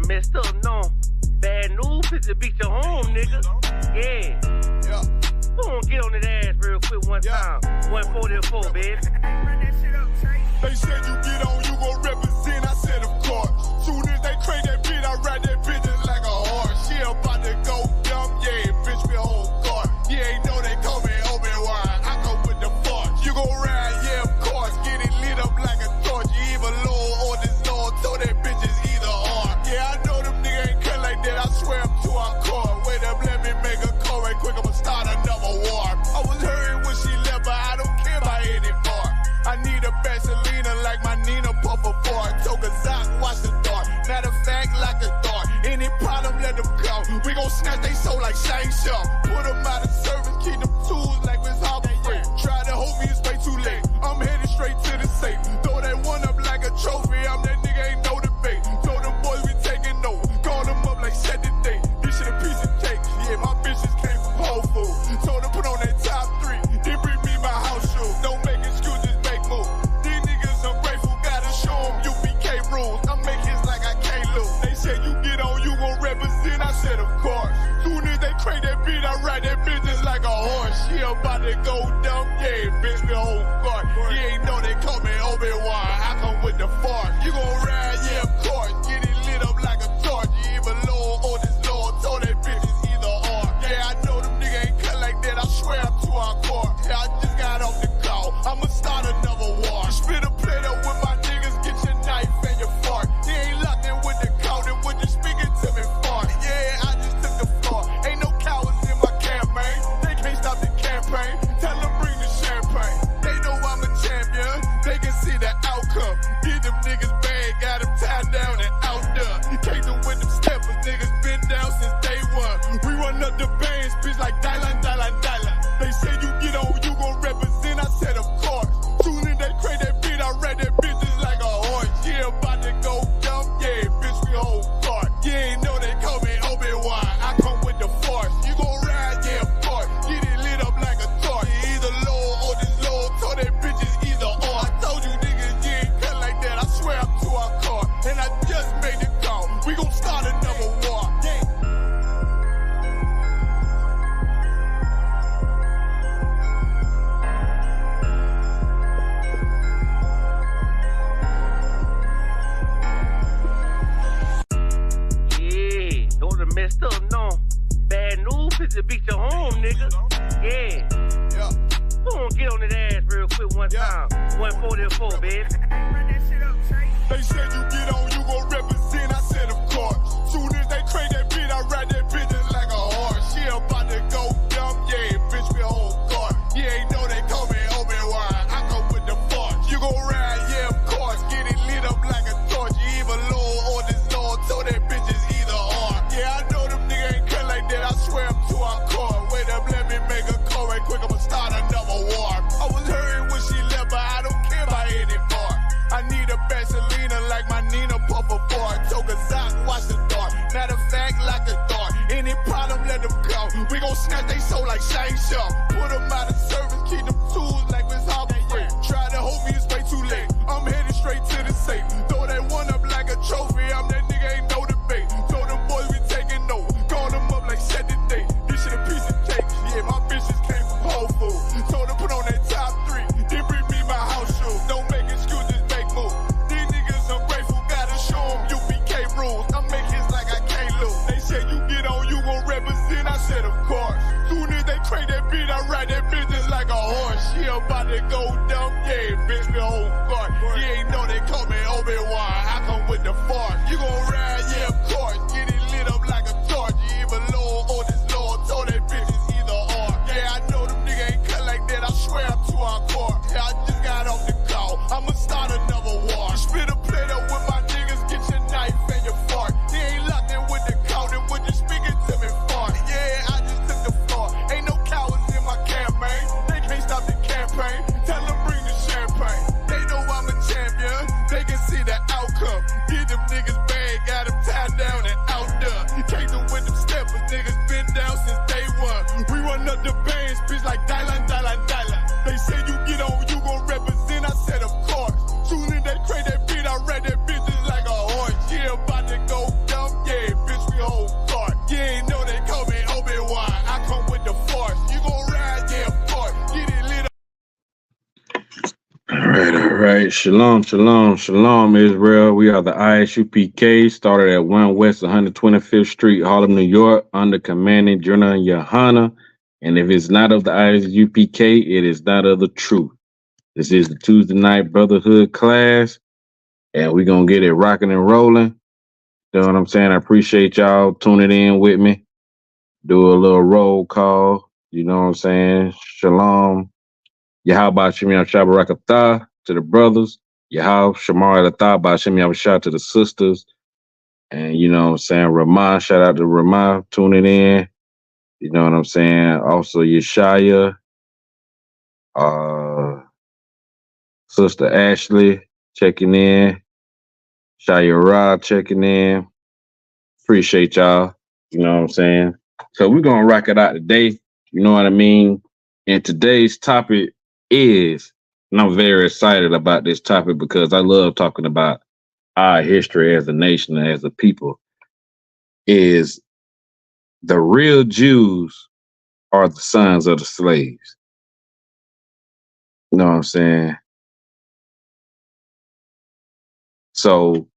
messed up, no. Bad news is to beat your home, nigga. Yeah. Go on, get on that ass real quick one time. 144, baby. They said you get on, you gon' represent. I said, of course. Soon as they crank that beat, I ride that bitch just like a horse. She about to go dumb, yeah, bitch, we whole guard. You ain't know they call me Obi-Wan. I come with the force. You gon' ride, yeah, of course. Get it lit up like a torch. You either Lord or this Lord, so that bitch is either or. Yeah, I know them niggas ain't cut like that. I swear I'm to our core. Wait up, let me make a call right quick. I'ma start another war. I was hurting when she left, but I don't care about any more. I need a Vaseline like my Nina Puffer Ford. Togazak, watch the dark. Matter of fact, like a dart. Any problem, let them come. We gon' snatch they soul like Shane Shaw. Put them out of service, keep them tools like Miss Harper Free. Try to hold me, it's way too late. I'm headed straight to the safe. Throw that one up like a trophy. I'm that nigga, ain't no debate. Told them boys we taking no. Call them up like set the date. This shit a piece of cake. Yeah, my bitches came from Whole Foods. Told them put on that top 3. Then bring me my house shoes. Don't make excuses, make moves. These niggas ungrateful, gotta show them UBK rules. I'm making hits like I can't lose. They said you get on, you gon' represent. I said of course. Soon as they crank that beat, I ride that bitch just like a horse. She about to go dumb, yeah, bitch, we whole guard. You ain't know they call me Obi-Wan. I come with the force. You gon' ride, yeah, of course. Get it lit up like a torch. You either Lord or this Lord, so that bitch is either or. Yeah, I know them niggas ain't cut like that. I swear I'm to our core. Yeah, I just got off the call. I'ma start another war. Spit a plate up with my niggas, get your knife and your fork. You ain't locked in with the count and when you speaking to me fart. Yeah, I just took the floor. Ain't no cowards in my campaign. They can't stop the campaign. Tell them bring the champagne. They know I'm a champion. They can see the outcome. Get them niggas bad, got them tied down and out there. Take them with them steppers, niggas been down since day one. We run up the bands, bitch like Dylan. They say you get on, you gon' represent. I said of course. Soon as they crank that beat, I ride that bitch just like a horse. Yeah, about to go dumb, yeah, bitch, we whole guard. You ain't know they call me Obi-Wan. I come with the force. You gon' ride, yeah, of course. Get it lit up like a torch. You either Lord or this Lord, so that bitch is either or. I told you niggas, you ain't cut like that. I swear I'm to our car. And I just made the call. We gon' start another war. Yeah. Messed up, no. Bad news is to beat your home, nigga. Yeah. Go on, get on that ass real quick one time. 144, baby. They said you get on, you gon' represent. I said of course. Soon as they crank that beat, I ride that bitch just like a horse. She about to go dumb, yeah, bitch, we whole guard. You ain't know they call me Obi-Wan. I come with the force. You gon' ride, yeah, of course. Get it lit up like a torch. You either Lord or this Lord, so that bitch is either or. Yeah, I know them niggas ain't cut like that. I swear I'm to our core. Wait up, let me make a call right quick. I'ma start another war. I was hurting when she left, but I don't care about any more. I need a Vaseline like my Nina Puffer Ford. Togazak, watch the dark. Matter of fact, like a dart. Any problem, let them come. We gon' snatch they soul like Shane Shaw. Put them out of service, keep them tools like Miss Harper Free. Try to hold me, it's way too late. I'm headed straight to the safe. Throw that one up like a trophy. I'm that nigga, ain't no debate. Told them boys we taking no. Call them up like set the date. This shit a piece of cake. Yeah, my bitches came from Whole Foods. Told them put on that top 3. Then bring me my house shoes. Don't make excuses, make moves. These niggas ungrateful, gotta show them UBK rules. I'm making hits like I can't lose. They said you get on, you gon' represent. I said of course. Soon as they crank that beat, I ride that bitch just like a horse. She about to go dumb, yeah, bitch, we whole guard. You ain't know they call me Obi-Wan. I come with the force. You gon' ride, yeah, of course. Get it lit up like a torch. You either Lord or this Lord, so that bitch is either or. Yeah, I know them niggas ain't cut like that. I swear I'm to our core. Yeah, I just got off the call. I'ma start another war. Spit a plate up with my niggas, get your knife and your fork. You ain't locked in with the count and when you speaking to me fart. Yeah, I just took the floor. Ain't no cowards in my campaign. They can't stop the campaign. Tell them bring the champagne. They know I'm a champion. They can see the outcome. Get them niggas bad, got them tied down and out there. Take them with them steppers, niggas been down since day one. We run up the bands, bitch like Dylan. They say you get on, you gon' represent. I said of course. Soon as they crank that beat, I ride that bitch just like a horse. Yeah, about to go dumb. right, shalom, shalom, shalom, Israel. We are the Isupk, started at 1 West 125th Street, Harlem, New York, under Commanding General Yahanna. And if it's not of the Isupk, it is not of the truth. This is the Tuesday night brotherhood class, and we're going to get it rocking and rolling. You know what I'm saying? I appreciate y'all tuning in with me. Do a little roll call. You know what I'm saying? Shalom. Yahweh Shem Shabarakatah to the brothers. Yahweh Shamar Latah Bashem Yahweh to the sisters. And you know what I'm saying? Ramah, shout out to Ramah tuning in. You know what I'm saying? Also Yeshaya, Sister Ashley checking in. Shaya Ra checking in. Appreciate y'all. You know what I'm saying? So we're gonna rock it out today. You know what I mean? And today's topic is, and I'm very excited about this topic because I love talking about our history as a nation and as a people, is the real Jews are the sons of the slaves. You know what I'm saying? So,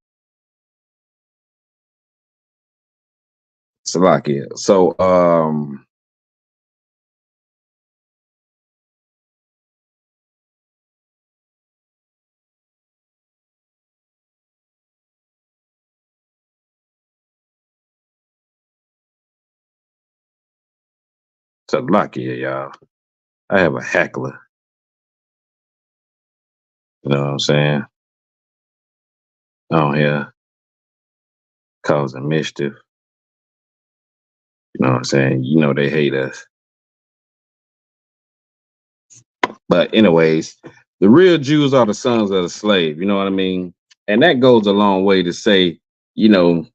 Salakia. So, Salakia, y'all. I have a heckler. You know what I'm saying? On here, causing mischief. You know what I'm saying? You know they hate us. But anyways, the real Jews are the sons of the slave. You know what I mean? And that goes a long way to say, you know,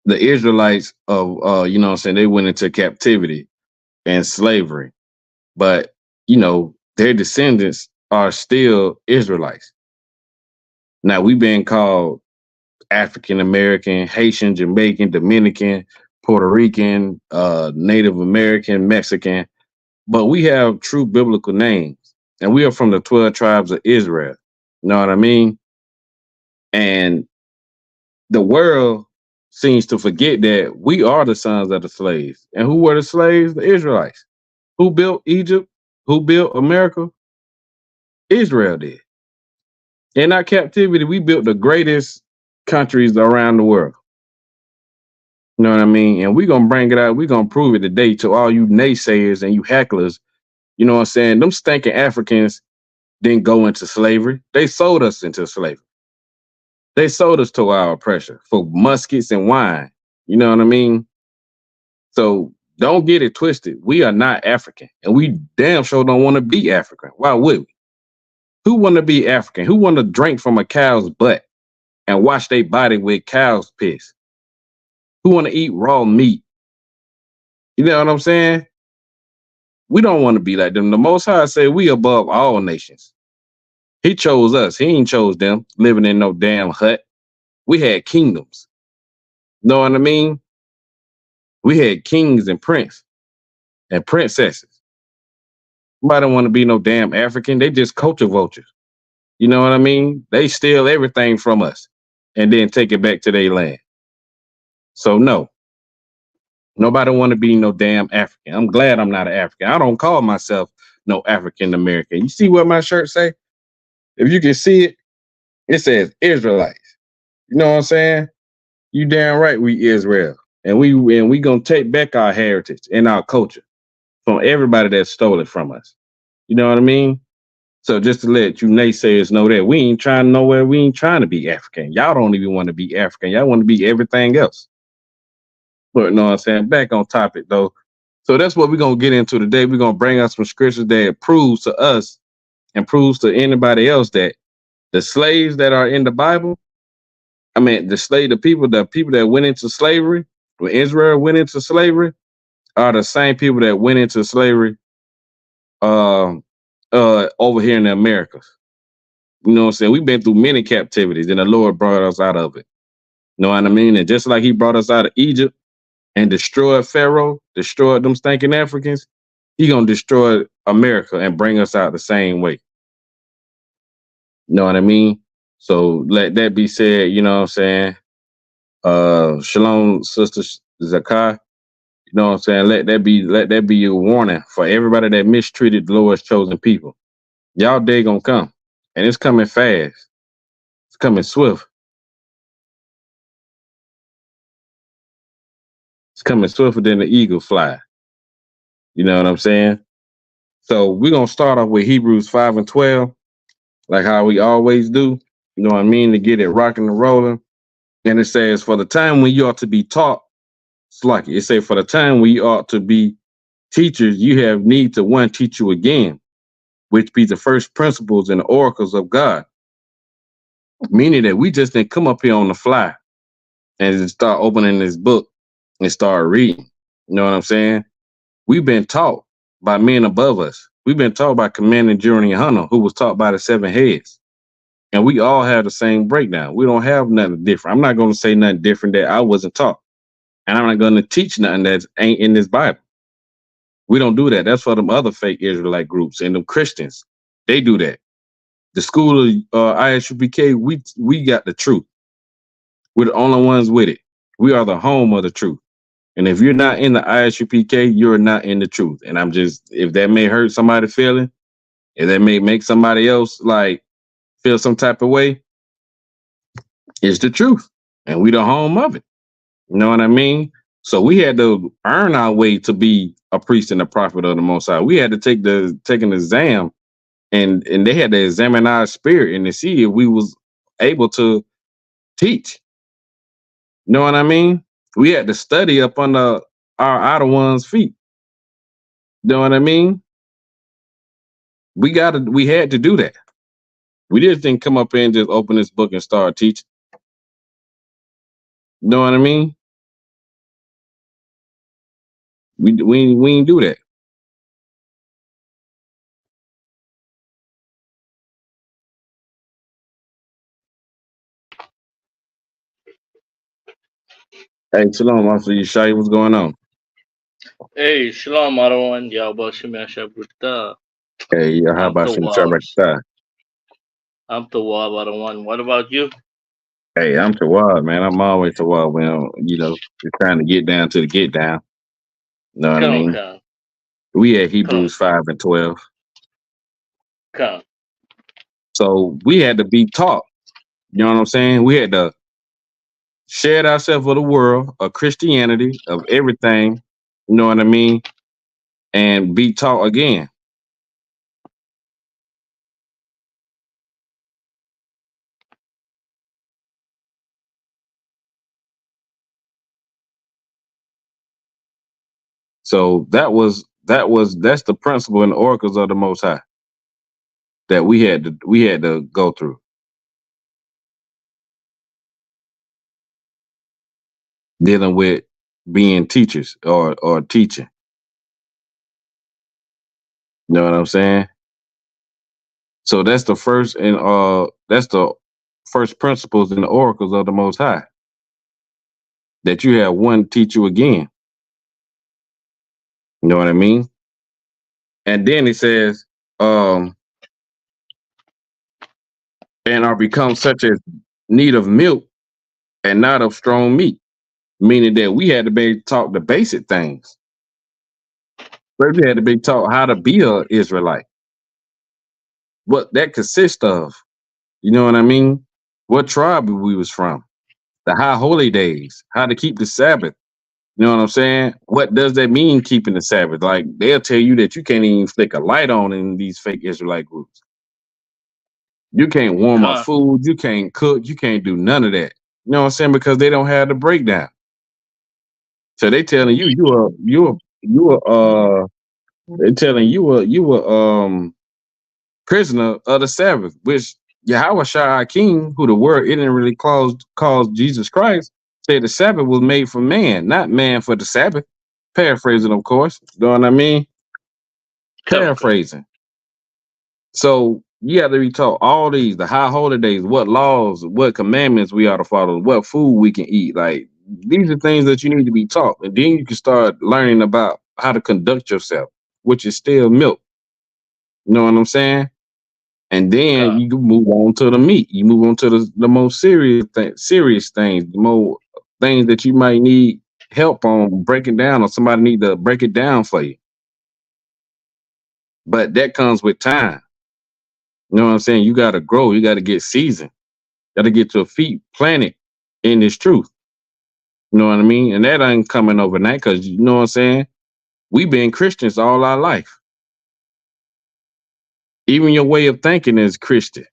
the Israelites of, you know what I'm saying, they went into captivity and slavery. But, you know, their descendants are still Israelites. Now, we've been called African American, Haitian, Jamaican, Dominican, Puerto Rican, Native American, Mexican, but we have true biblical names, and we are from the 12 tribes of Israel. You know what I mean? And the world seems to forget that we are the sons of the slaves. And who were the slaves? The Israelites. Who built Egypt? Who built America? Israel did. In our captivity, we built the greatest countries around the world. You know what I mean? And we're going to bring it out. We're going to prove it today to all you naysayers and you hecklers. You know what I'm saying? Them stinking Africans didn't go into slavery. They sold us into slavery. They sold us to our oppression for muskets and wine. You know what I mean? So don't get it twisted. We are not African, and we damn sure don't want to be African. Why would we? Who want to be African? Who want to drink from a cow's butt and wash their body with cow's piss? Who want to eat raw meat? You know what I'm saying? We don't want to be like them. The Most High said we above all nations. He chose us. He ain't chose them living in no damn hut. We had kingdoms. Know what I mean? We had kings and princes and princesses. Nobody don't want to be no damn African. They just culture vultures. You know what I mean? They steal everything from us and then take it back to their land. So no. Nobody want to be no damn African. I'm glad I'm not an African. I don't call myself no African American. You see what my shirt say? If you can see it, it says Israelites. You know what I'm saying? You damn right we Israel. And we gonna take back our heritage and our culture from everybody that stole it from us. You know what I mean? So just to let you naysayers know that we ain't trying nowhere. We ain't trying to be African. Y'all don't even want to be African. Y'all want to be everything else. But you know what I'm saying? Back on topic though. So that's what we're gonna get into today. We're gonna bring out some scriptures that proves to us and proves to anybody else that the slaves that are in the Bible, I mean the people that went into slavery, when Israel went into slavery, are the same people that went into slavery over here in the Americas. You know what I'm saying? We've been through many captivities and the Lord brought us out of it. You know what I mean? And just like he brought us out of Egypt and destroyed Pharaoh, destroyed them stinking Africans, he gonna destroy America and bring us out the same way. You know what I mean? So let that be said, you know what I'm saying? Shalom, Sister Zakai. You know what I'm saying? Let that be your warning for everybody that mistreated the Lord's chosen people. Y'all day gonna come. And it's coming fast. It's coming swift. It's coming swifter than the eagle fly. You know what I'm saying? So we're gonna start off with Hebrews 5 and 12, like how we always do. You know what I mean? To get it rocking and rolling. And it says, for the time when you ought to be taught, it's like it say, for the time when you ought to be teachers, you have need to one teach you again, which be the first principles and oracles of God. Meaning that we just didn't come up here on the fly and just start opening this book and start reading. You know what I'm saying? We've been taught by men above us. We've been taught by Commanding General Yahanna, who was taught by the seven heads. And we all have the same breakdown. We don't have nothing different. I'm not going to say nothing different that I wasn't taught. And I'm not going to teach nothing that ain't in this Bible. We don't do that. That's for them other fake Israelite groups and them Christians. They do that. The school of Isupk, we got the truth. We're the only ones with it. We are the home of the truth. And if you're not in the Isupk, you're not in the truth. And I'm just, if that may hurt somebody's feeling, if that may make somebody else like feel some type of way, it's the truth. And we the home of it. You know what I mean? So we had to earn our way to be a priest and a prophet of the Most High. We had to take an exam, and they had to examine our spirit and to see if we was able to teach. You know what I mean? We had to study up under our outer one's feet. You know what I mean? We had to do that. We just didn't come up here and just open this book and start teaching. You know what I mean? We ain't do that. Hey, Shalom, Master Yeshaya, what's going on? Hey, Shalom, everyone. Yahweh Shemya Shabbat. Hey, how about you? I'm Tawab, everyone. What about you? Hey, I'm Tawab, man. I'm always Tawab when, you know, we're trying to get down to the get down. You know what I mean? Come. We had Hebrews 5 and 12. Come. So we had to be taught. You know what I'm saying? We had to shed ourselves with the world, of Christianity, of everything. You know what I mean? And be taught again. So that's the principle and the oracles of the Most High that we had to go through. Dealing with being teachers or teaching. You know what I'm saying? So that's the first principles and the oracles of the Most High. That you have one teach you again. You know what I mean? And then he says, and are become such as need of milk and not of strong meat. Meaning that we had to be taught the basic things. But we had to be taught how to be an Israelite. What that consists of. You know what I mean? What tribe we was from. The high holy days. How to keep the Sabbath. You know what I'm saying? What does that mean, keeping the Sabbath? Like, they'll tell you that you can't even flick a light on in these fake Israelite groups. You can't warm up food. You can't cook. You can't do none of that. You know what I'm saying? Because they don't have the breakdown. So they telling you they're telling you a prisoner of the Sabbath, which Yahweh Shai King, who the word it didn't really calls Jesus Christ, said the Sabbath was made for man, not man for the Sabbath. Paraphrasing, of course. You know what I mean? Paraphrasing. So you have to be taught all these, the high holy days, what laws, what commandments we ought to follow, what food we can eat. Like, these are things that you need to be taught. And then you can start learning about how to conduct yourself, which is still milk. You know what I'm saying? And then Con. you can move on to the meat. You move on to the most serious things, the more things that you might need help on breaking down, or somebody need to break it down for you. But that comes with time. You know what I'm saying? You got to grow. You got to get seasoned. Got to get your feet planted in this truth. You know what I mean? And that ain't coming overnight, because you know what I'm saying? We've been Christians all our life. Even your way of thinking is Christian.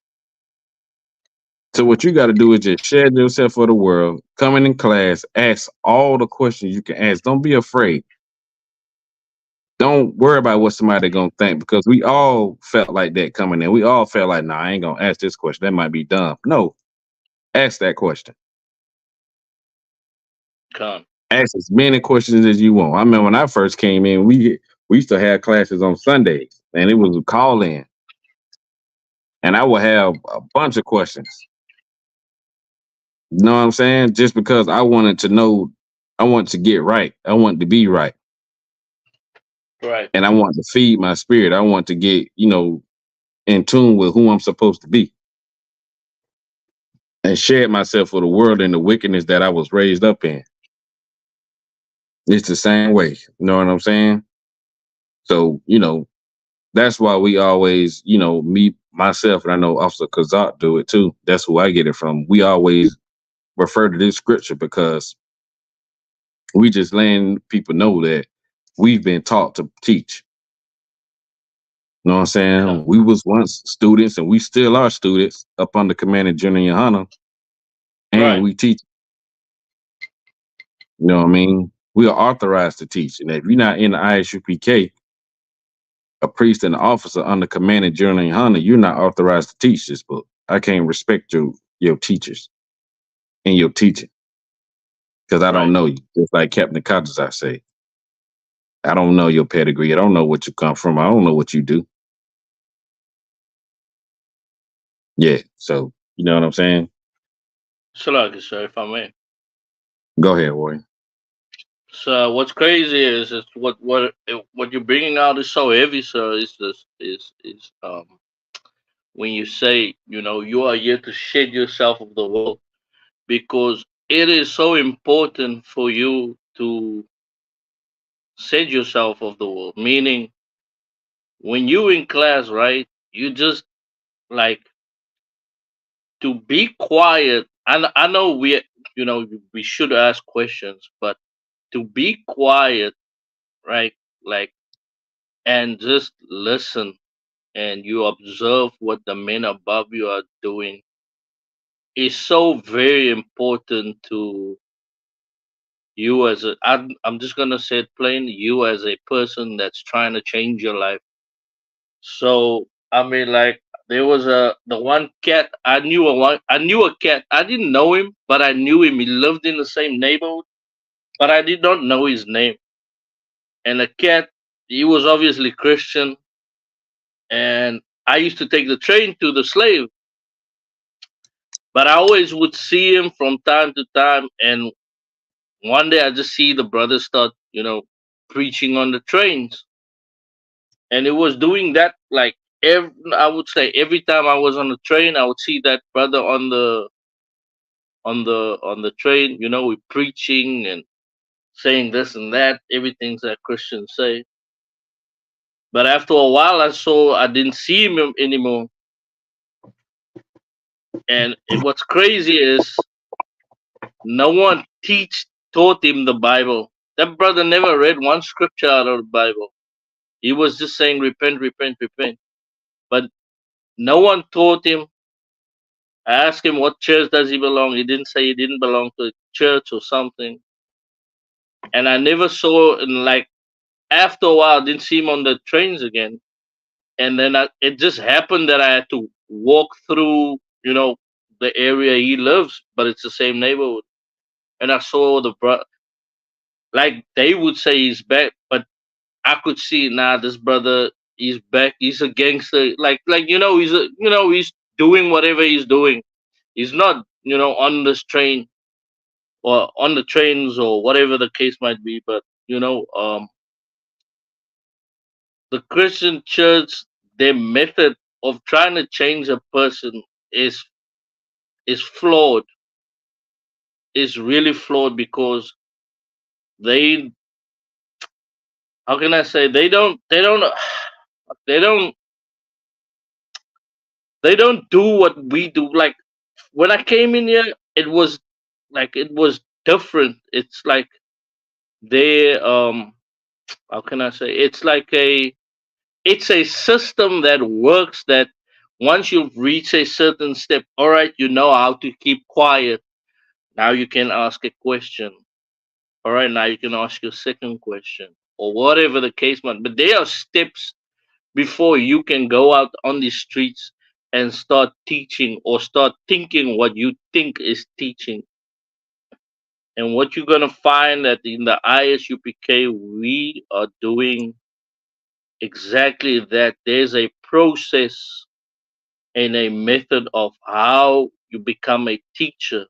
So what you got to do is just share yourself for the world. Come in class, ask all the questions you can ask. Don't be afraid. Don't worry about what somebody gonna think, because we all felt like that coming in. We all felt like, nah, I ain't gonna ask this question. That might be dumb. No, ask that question. Con. Ask as many questions as you want. I remember when I first came in, we used to have classes on Sundays, and it was a call in, and I would have a bunch of questions. You know what I'm saying? Just because I wanted to know, I wanted to get right. I wanted to be right. Right. And I wanted to feed my spirit. I want to get, in tune with who I'm supposed to be, and share myself with the world and the wickedness that I was raised up in. It's the same way. You know what I'm saying? So, that's why we always, me, myself, and I know Officer Kazak do it too. That's who I get it from. We always refer to this scripture because we just letting people know that we've been taught to teach. You know what I'm saying? Con. We was once students, and we still are students up under Commanding General Yahanna, and Right. we teach. You know what I mean? We are authorized to teach. And if you're not in the Isupk, a priest and an officer under Commanding General Yahanna, you're not authorized to teach this book. I can't respect your teachers and your teaching, because I don't Right. know you. Just like Captain Codges, I say. I don't know your pedigree. I don't know what you come from. I don't know what you do. Yeah. So, you know what I'm saying? Salaki, sir, if I may. Go ahead, Warren. So what's crazy is what you're bringing out is so heavy, sir. Is this is when you say, you are here to shed yourself of the world, because it is so important for you to shed yourself of the world. Meaning, when you in class, right? You just like to be quiet. And I know we should ask questions, but to be quiet, right? Like, and just listen, and you observe what the men above you are doing is so very important to you as I'm just gonna say it plain, you as a person that's trying to change your life. So I mean, like, there was the one cat I knew a cat. I didn't know him, but I knew him. He lived in the same neighborhood, but I did not know his name. And the cat, he was obviously Christian, and I used to take the train to the slave, but I always would see him from time to time. And one day I just see the brother start, preaching on the trains, and it was doing that like I would say every time I was on the train, I would see that brother on the train, with preaching and saying this and that, everything that Christians say. But after a while, I didn't see him anymore. And what's crazy is no one taught him the Bible. That brother never read one scripture out of the Bible. He was just saying, repent, repent, repent. But no one taught him. I asked him what church does he belong. He didn't say he didn't belong to a church or something. And I never saw, and like, after a while, I didn't see him on the trains again. And then it just happened that I had to walk through, the area he lives, but it's the same neighborhood. And I saw like they would say he's back, but I could see, nah, this brother, he's back. He's a gangster. He's doing whatever he's doing. He's not, on this train or on the trains or whatever the case might be. But the Christian church, their method of trying to change a person is flawed. Is really flawed because they, how can I say, they don't they don't do what we do. Like when I came in here, it was different. It's like they how can I say, it's a system that works, that once you've reached a certain step, all right, you know how to keep quiet. Now you can ask a question. All right, now you can ask your second question or whatever the case might. But there are steps before you can go out on the streets and start teaching or start thinking what you think is teaching. And what you're gonna find that in the ISUPK, we are doing exactly that. There's a process and a method of how you become a teacher,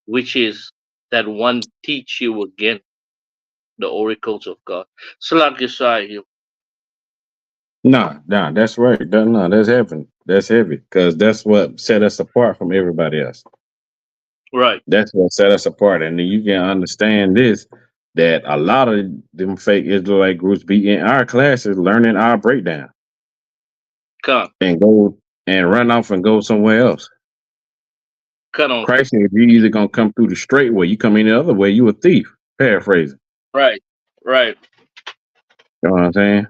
which is that one teach you again the oracles of God. Salak Yesai. Nah, that's right. No, that's heavy. That's heavy because that's what set us apart from everybody else. Right. That's what set us apart, and then you can understand this, that a lot of them fake Israelite groups be in our classes learning our breakdown Come. and go and run off and go somewhere else. Cut on. Christ, if you either gonna come through the straight way, you come in the other way, you a thief. Paraphrasing. Right. Right. You know what I'm saying?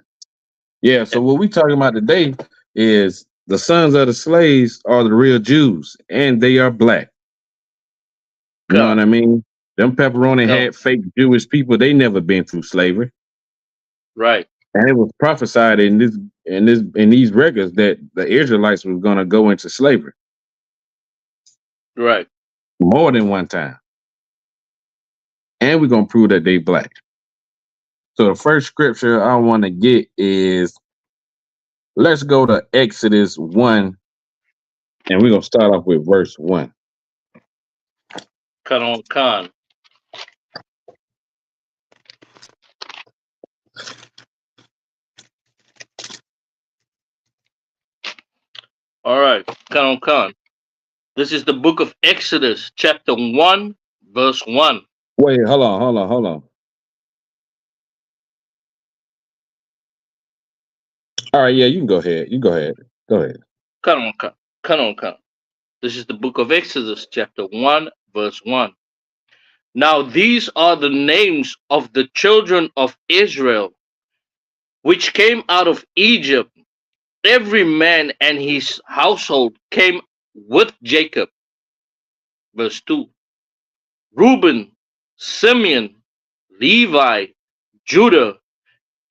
Yeah. So what we talking about today is the sons of the slaves are the real Jews, and they are black. You know what I mean? Them pepperoni had fake Jewish people. They never been through slavery. Right. And it was prophesied in these records that the Israelites was gonna go into slavery. Right. More than one time. And we're gonna prove that they black. So the first scripture I want to get is, let's go to Exodus 1, and we're gonna start off with verse 1. Cut on Khan. All right, cut on Khan. This is the book of Exodus, chapter 1, verse 1. Wait, hold on. All right, yeah, you can go ahead. Go ahead. Cut on Khan. This is the book of Exodus, chapter 1, verse 1. Now these are the names of the children of Israel, which came out of Egypt. Every man and his household came with Jacob. Verse 2. Reuben, Simeon, Levi, Judah,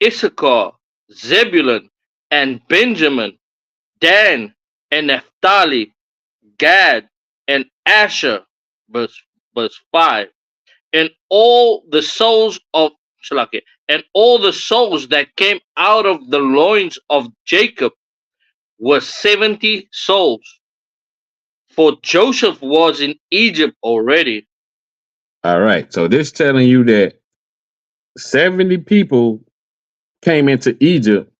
Issachar, Zebulun, and Benjamin, Dan and Naphtali, Gad and Asher. Verse 5. And all the souls that came out of the loins of Jacob were 70 souls. For Joseph was in Egypt already. All right. So this telling you that 70 people came into Egypt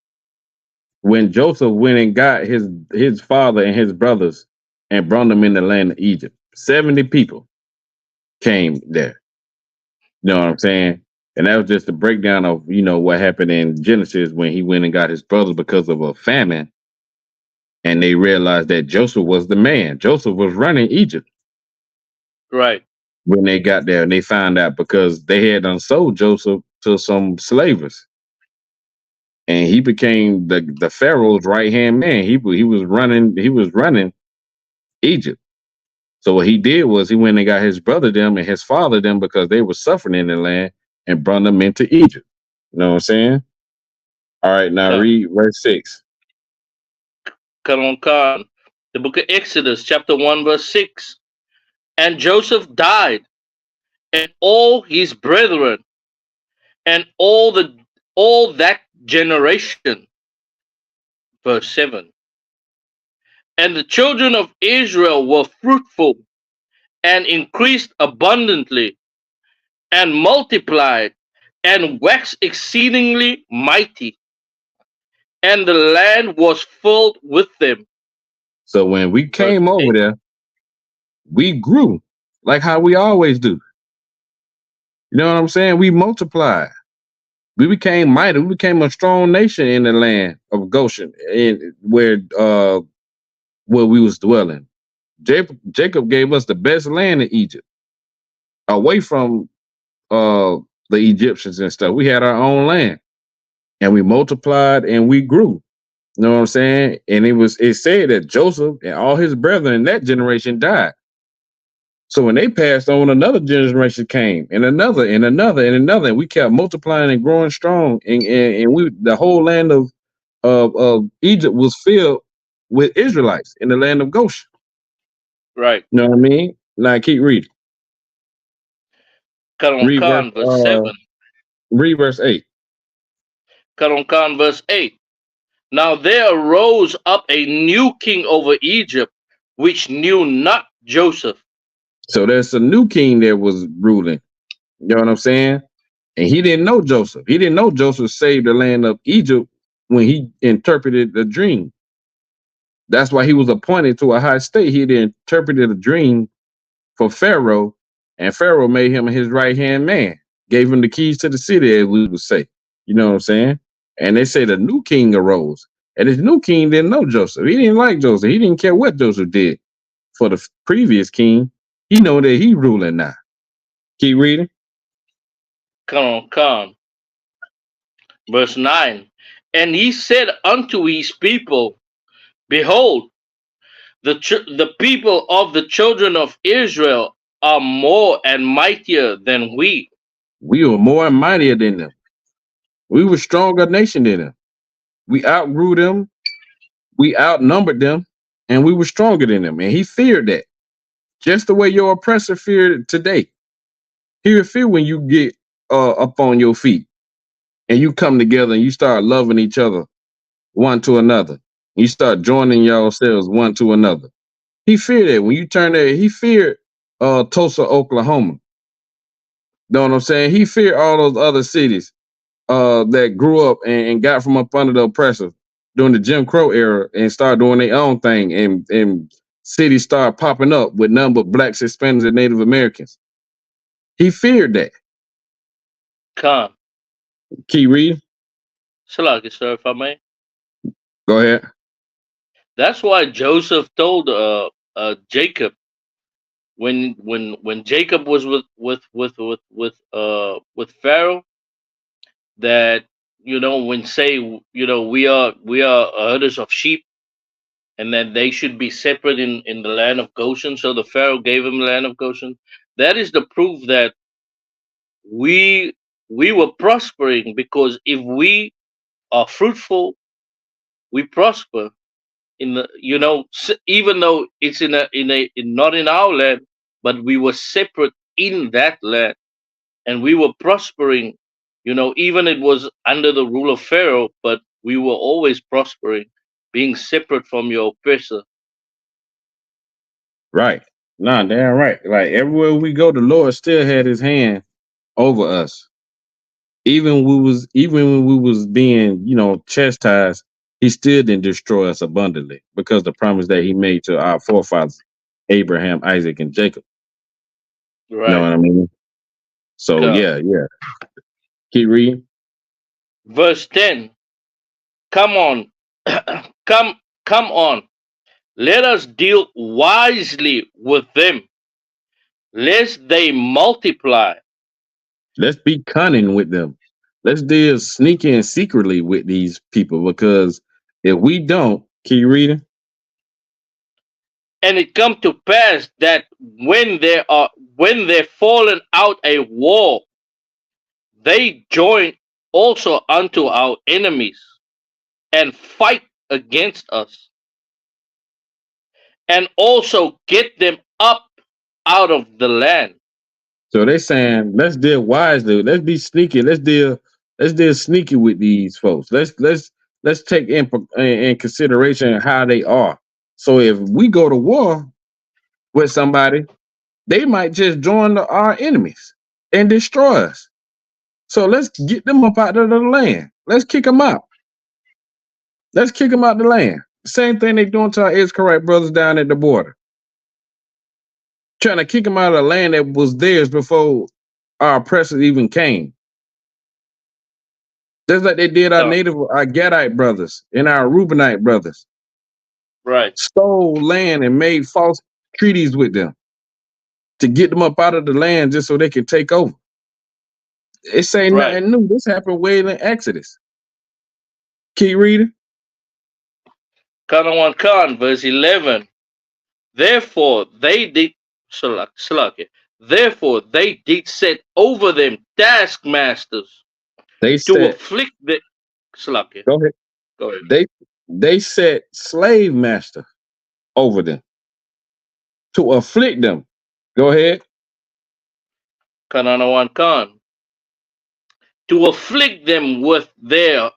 when Joseph went and got his father and his brothers and brought them in the land of Egypt. 70 people came there. You know what I'm saying? And that was just a breakdown of, what happened in Genesis when he went and got his brothers because of a famine. And they realized that Joseph was the man. Joseph was running Egypt. Right. When they got there, and they found out because they had sold Joseph to some slavers. And he became the Pharaoh's right-hand man. He was running Egypt. So what he did was he went and got his brother them and his father them because they were suffering in the land and brought them into Egypt. You know what I'm saying? All right, now read verse 6. Come on, Khan. The book of Exodus, chapter 1, verse 6. And Joseph died, and all his brethren, and all that generation. Verse 7. And the children of Israel were fruitful and increased abundantly and multiplied and waxed exceedingly mighty. and the land was filled with them. So when we Verse came over 8. there, we grew like how we always do. You know what I'm saying? We multiplied. We became mighty. We became a strong nation in the land of Goshen, in where we was dwelling. Jacob gave us the best land in Egypt, away from uh the Egyptians and stuff. We had our own land, and we multiplied and we grew. You know what I'm saying? And it said that Joseph and all his brethren in that generation died. So when they passed on, another generation came, and another, and another, and another, and we kept multiplying and growing strong, and we the whole land of Egypt was filled with Israelites in the land of Goshen. Right. You know what I mean? Now keep reading. Read verse Karonkan, verse 7. read verse 8. Karonkan, verse 8. Now there arose up a new king over Egypt, which knew not Joseph. So there's a new king that was ruling. You know what I'm saying? And he didn't know Joseph. He didn't know Joseph saved the land of Egypt when he interpreted the dream. That's why he was appointed to a high state. He interpreted a dream for Pharaoh, and Pharaoh made him his right-hand man, gave him the keys to the city, as we would say. You know what I'm saying? And they say the new king arose. And this new king didn't know Joseph. He didn't like Joseph. He didn't care what Joseph did for the previous king. He know that he ruling now. Keep reading. Karonkan, verse 9. And he said unto his people, Behold, the people of the children of Israel are more and mightier than we. We were more and mightier than them. We were stronger nation than them. We outgrew them. We outnumbered them, and we were stronger than them. And he feared that, just the way your oppressor feared today. He would fear when you get up on your feet and you come together and you start loving each other one to another. You start joining yourselves one to another. He feared that when you turn there. He feared Tulsa, Oklahoma. Know what I'm saying? He feared all those other cities that grew up and got from up under the oppressor during the Jim Crow era and started doing their own thing, and cities started popping up with none but blacks, Hispanics, and Native Americans. He feared that. Khan. Keep reading. Salaki, sir, if I may. Go ahead. That's why Joseph told Jacob when Jacob was with Pharaoh, that when say we are herders of sheep, and that they should be separate in the land of Goshen. So the Pharaoh gave him the land of Goshen. That is the proof that we were prospering, because if we are fruitful, we prosper. In the even though it's not in our land, but we were separate in that land, and we were prospering. Even it was under the rule of Pharaoh, but we were always prospering, being separate from your oppressor. Right. Nah, damn right. Like everywhere we go, the Lord still had his hand over us. Even when we was being, chastised, he still didn't destroy us abundantly, because the promise that he made to our forefathers, Abraham, Isaac, and Jacob. Right. You know what I mean? So God. yeah. Keep reading. Verse 10. Come on. come on. Let us deal wisely with them, lest they multiply. Let's be cunning with them. Let's deal sneaky and secretly with these people, because if we don't, keep reading. And it come to pass that when they're fallen out a war, they join also unto our enemies, and fight against us, and also get them up out of the land. So they're saying, let's deal wisely. Let's be sneaky. Let's deal sneaky with these folks. Let's take in consideration how they are. So if we go to war with somebody, they might just join our enemies and destroy us. So let's get them up out of the land. Let's kick them out. Let's kick them out the land. Same thing they doing to our Israelite brothers down at the border. Trying to kick them out of the land that was theirs before our oppressors even came. Just like they did our Gadite brothers and our Reubenite brothers. Right. Stole land and made false treaties with them to get them up out of the land just so they can take over. It's ain't nothing new. This happened way in Exodus. Keep reading. Khan, verse 11. Therefore they did Therefore they did set over them taskmasters to afflict the Go ahead. They set slave master over them to afflict them. Go ahead. Khan. To afflict them with their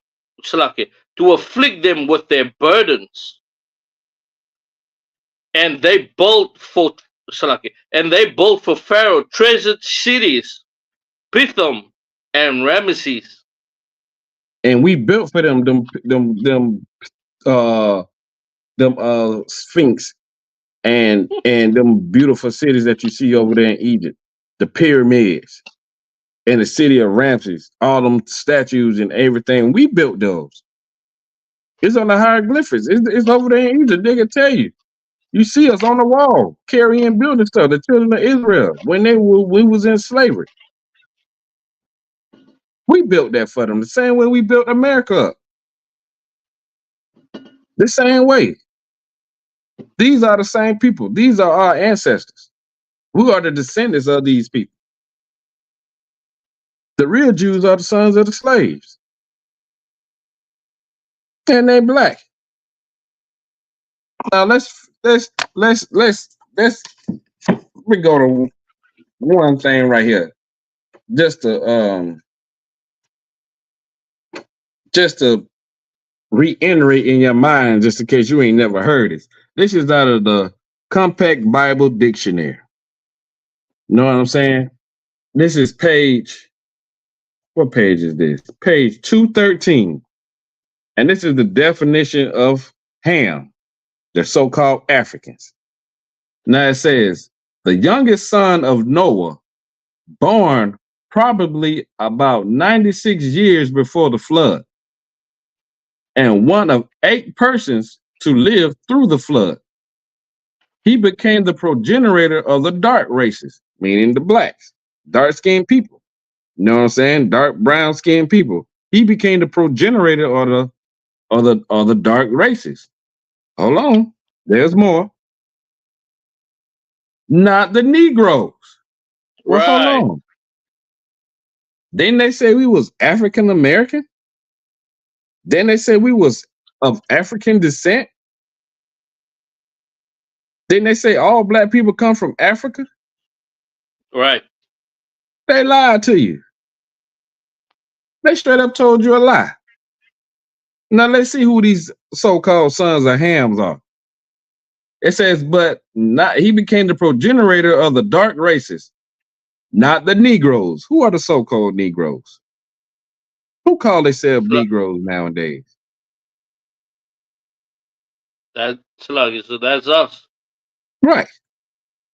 burdens. And they built for Pharaoh treasured cities, Pithom and Ramesses. And we built for them Sphinx and them beautiful cities that you see over there in Egypt, the pyramids and the city of Ramses, all them statues and everything. We built those. It's on the hieroglyphics. It's over there in Egypt. They can tell you. You see us on the wall carrying building stuff. The children of Israel when we was in slavery. We built that for them the same way we built America up. The same way. These are the same people. These are our ancestors. We are the descendants of these people. The real Jews are the sons of the slaves. And they're black. Now let's we go to one thing right here. Just to reiterate in your mind, just in case you ain't never heard it. This is out of the Compact Bible Dictionary. You know what I'm saying? This is page, what page is this? Page 213. And this is the definition of Ham, the so-called Africans. Now it says, the youngest son of Noah, born probably about 96 years before the flood, and one of 8 persons to live through the flood. He became the progenitor of the dark races, meaning the blacks, dark-skinned people. You know what I'm saying? Dark brown-skinned people. He became the progenitor of the dark races. Hold on, there's more. Not the Negroes. Well, hold on. Didn't they say we was African American? Then they said we was of African descent. Didn't they say all black people come from Africa? Right. They lied to you. They straight up told you a lie. Now let's see who these so-called sons of Hams are. It says, but not he became the progenitor of the dark races, not the Negroes. Who are the so-called Negroes? Who call themselves Negroes nowadays? That's us. Right.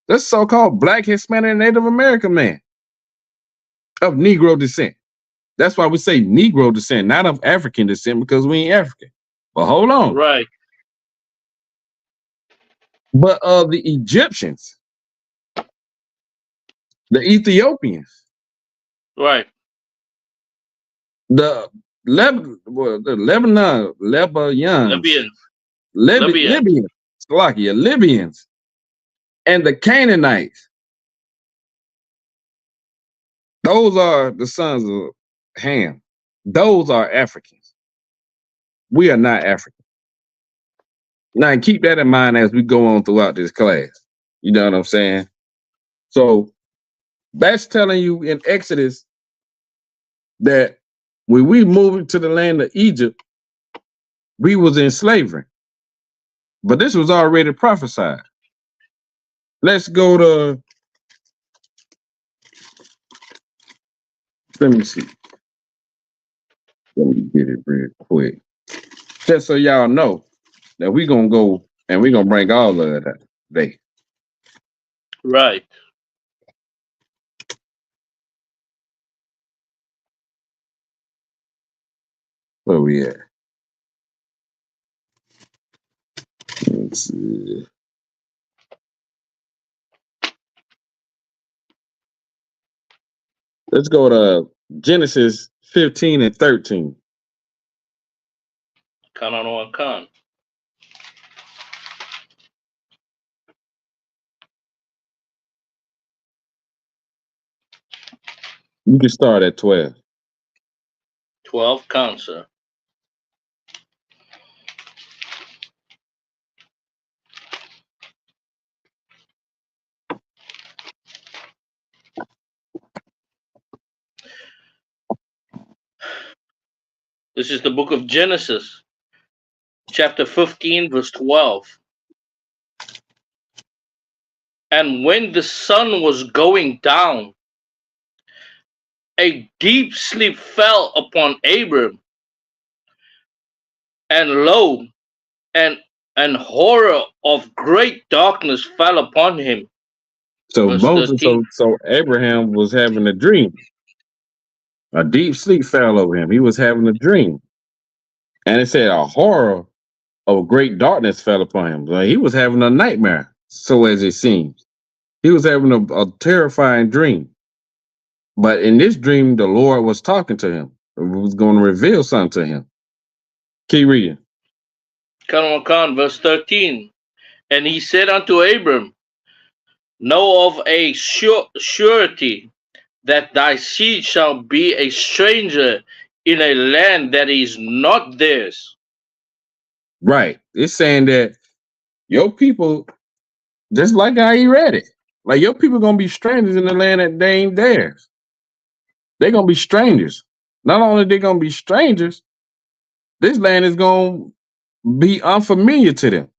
That's so-called Black, Hispanic, and Native American man of Negro descent. That's why we say Negro descent, not of African descent, because we ain't African. But hold on. Right. But of the Egyptians, the Ethiopians, right, the Libyans, and the Canaanites. Those are the sons of Ham. Those are Africans. We are not African. Now, keep that in mind as we go on throughout this class. You know what I'm saying? So that's telling you in Exodus that when we moved to the land of Egypt, we was in slavery. But this was already prophesied. Let's go to, let me see. Let me get it real quick. Just so y'all know that we gonna go and we gonna bring all of that today. Right. Where we at? Let's see. Let's go to Genesis 15 and 13. Con. You can start at 12. 12, sir. This is the book of Genesis, chapter 15, verse 12. And when the sun was going down, a deep sleep fell upon Abram, and lo, and horror of great darkness fell upon him. So Verse Moses, 13. so Abraham was having a dream. A deep sleep fell over him. He was having a dream. And it said a horror of great darkness fell upon him. Like he was having a nightmare, so as it seems. He was having a terrifying dream. But in this dream, the Lord was talking to him. It was going to reveal something to him. Keep reading. Con, verse 13. And he said unto Abram, know of a surety that thy seed shall be a stranger in a land that is not theirs. Right. It's saying that your people, just like how he read it, like your people going to be strangers in the land that they ain't theirs. They're going to be strangers. Not only they going to be strangers, this land is going to be unfamiliar to them.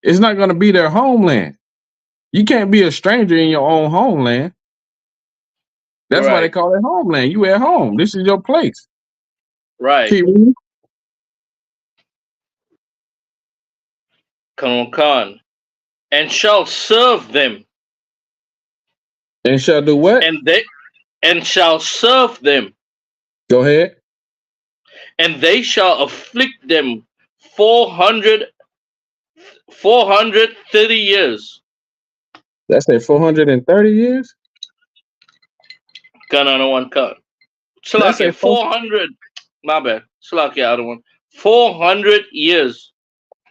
It's not going to be their homeland. You can't be a stranger in your own homeland. That's why they call it homeland. You at home. This is your place. Right. Keep reading. Con. And shall serve them. And shall do what? And shall serve them. Go ahead. And they shall afflict them 430 years. That's at 430 years? Con. Salakia, 400. My bad. Salakia, other one. 400 years.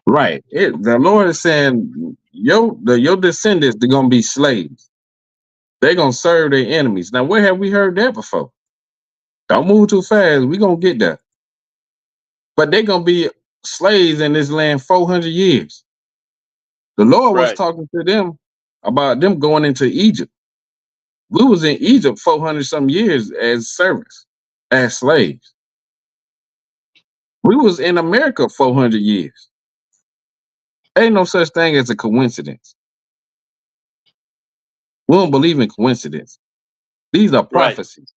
Right. The Lord is saying, your descendants, they're going to be slaves. They're going to serve their enemies. Now, where have we heard that before? Don't move too fast. We're going to get there. But they're going to be slaves in this land 400 years. The Lord was talking to them about them going into Egypt. We was in Egypt 400 some years as servants, as slaves. We was in America 400 years. Ain't no such thing as a coincidence. We don't believe in coincidence. These are prophecies.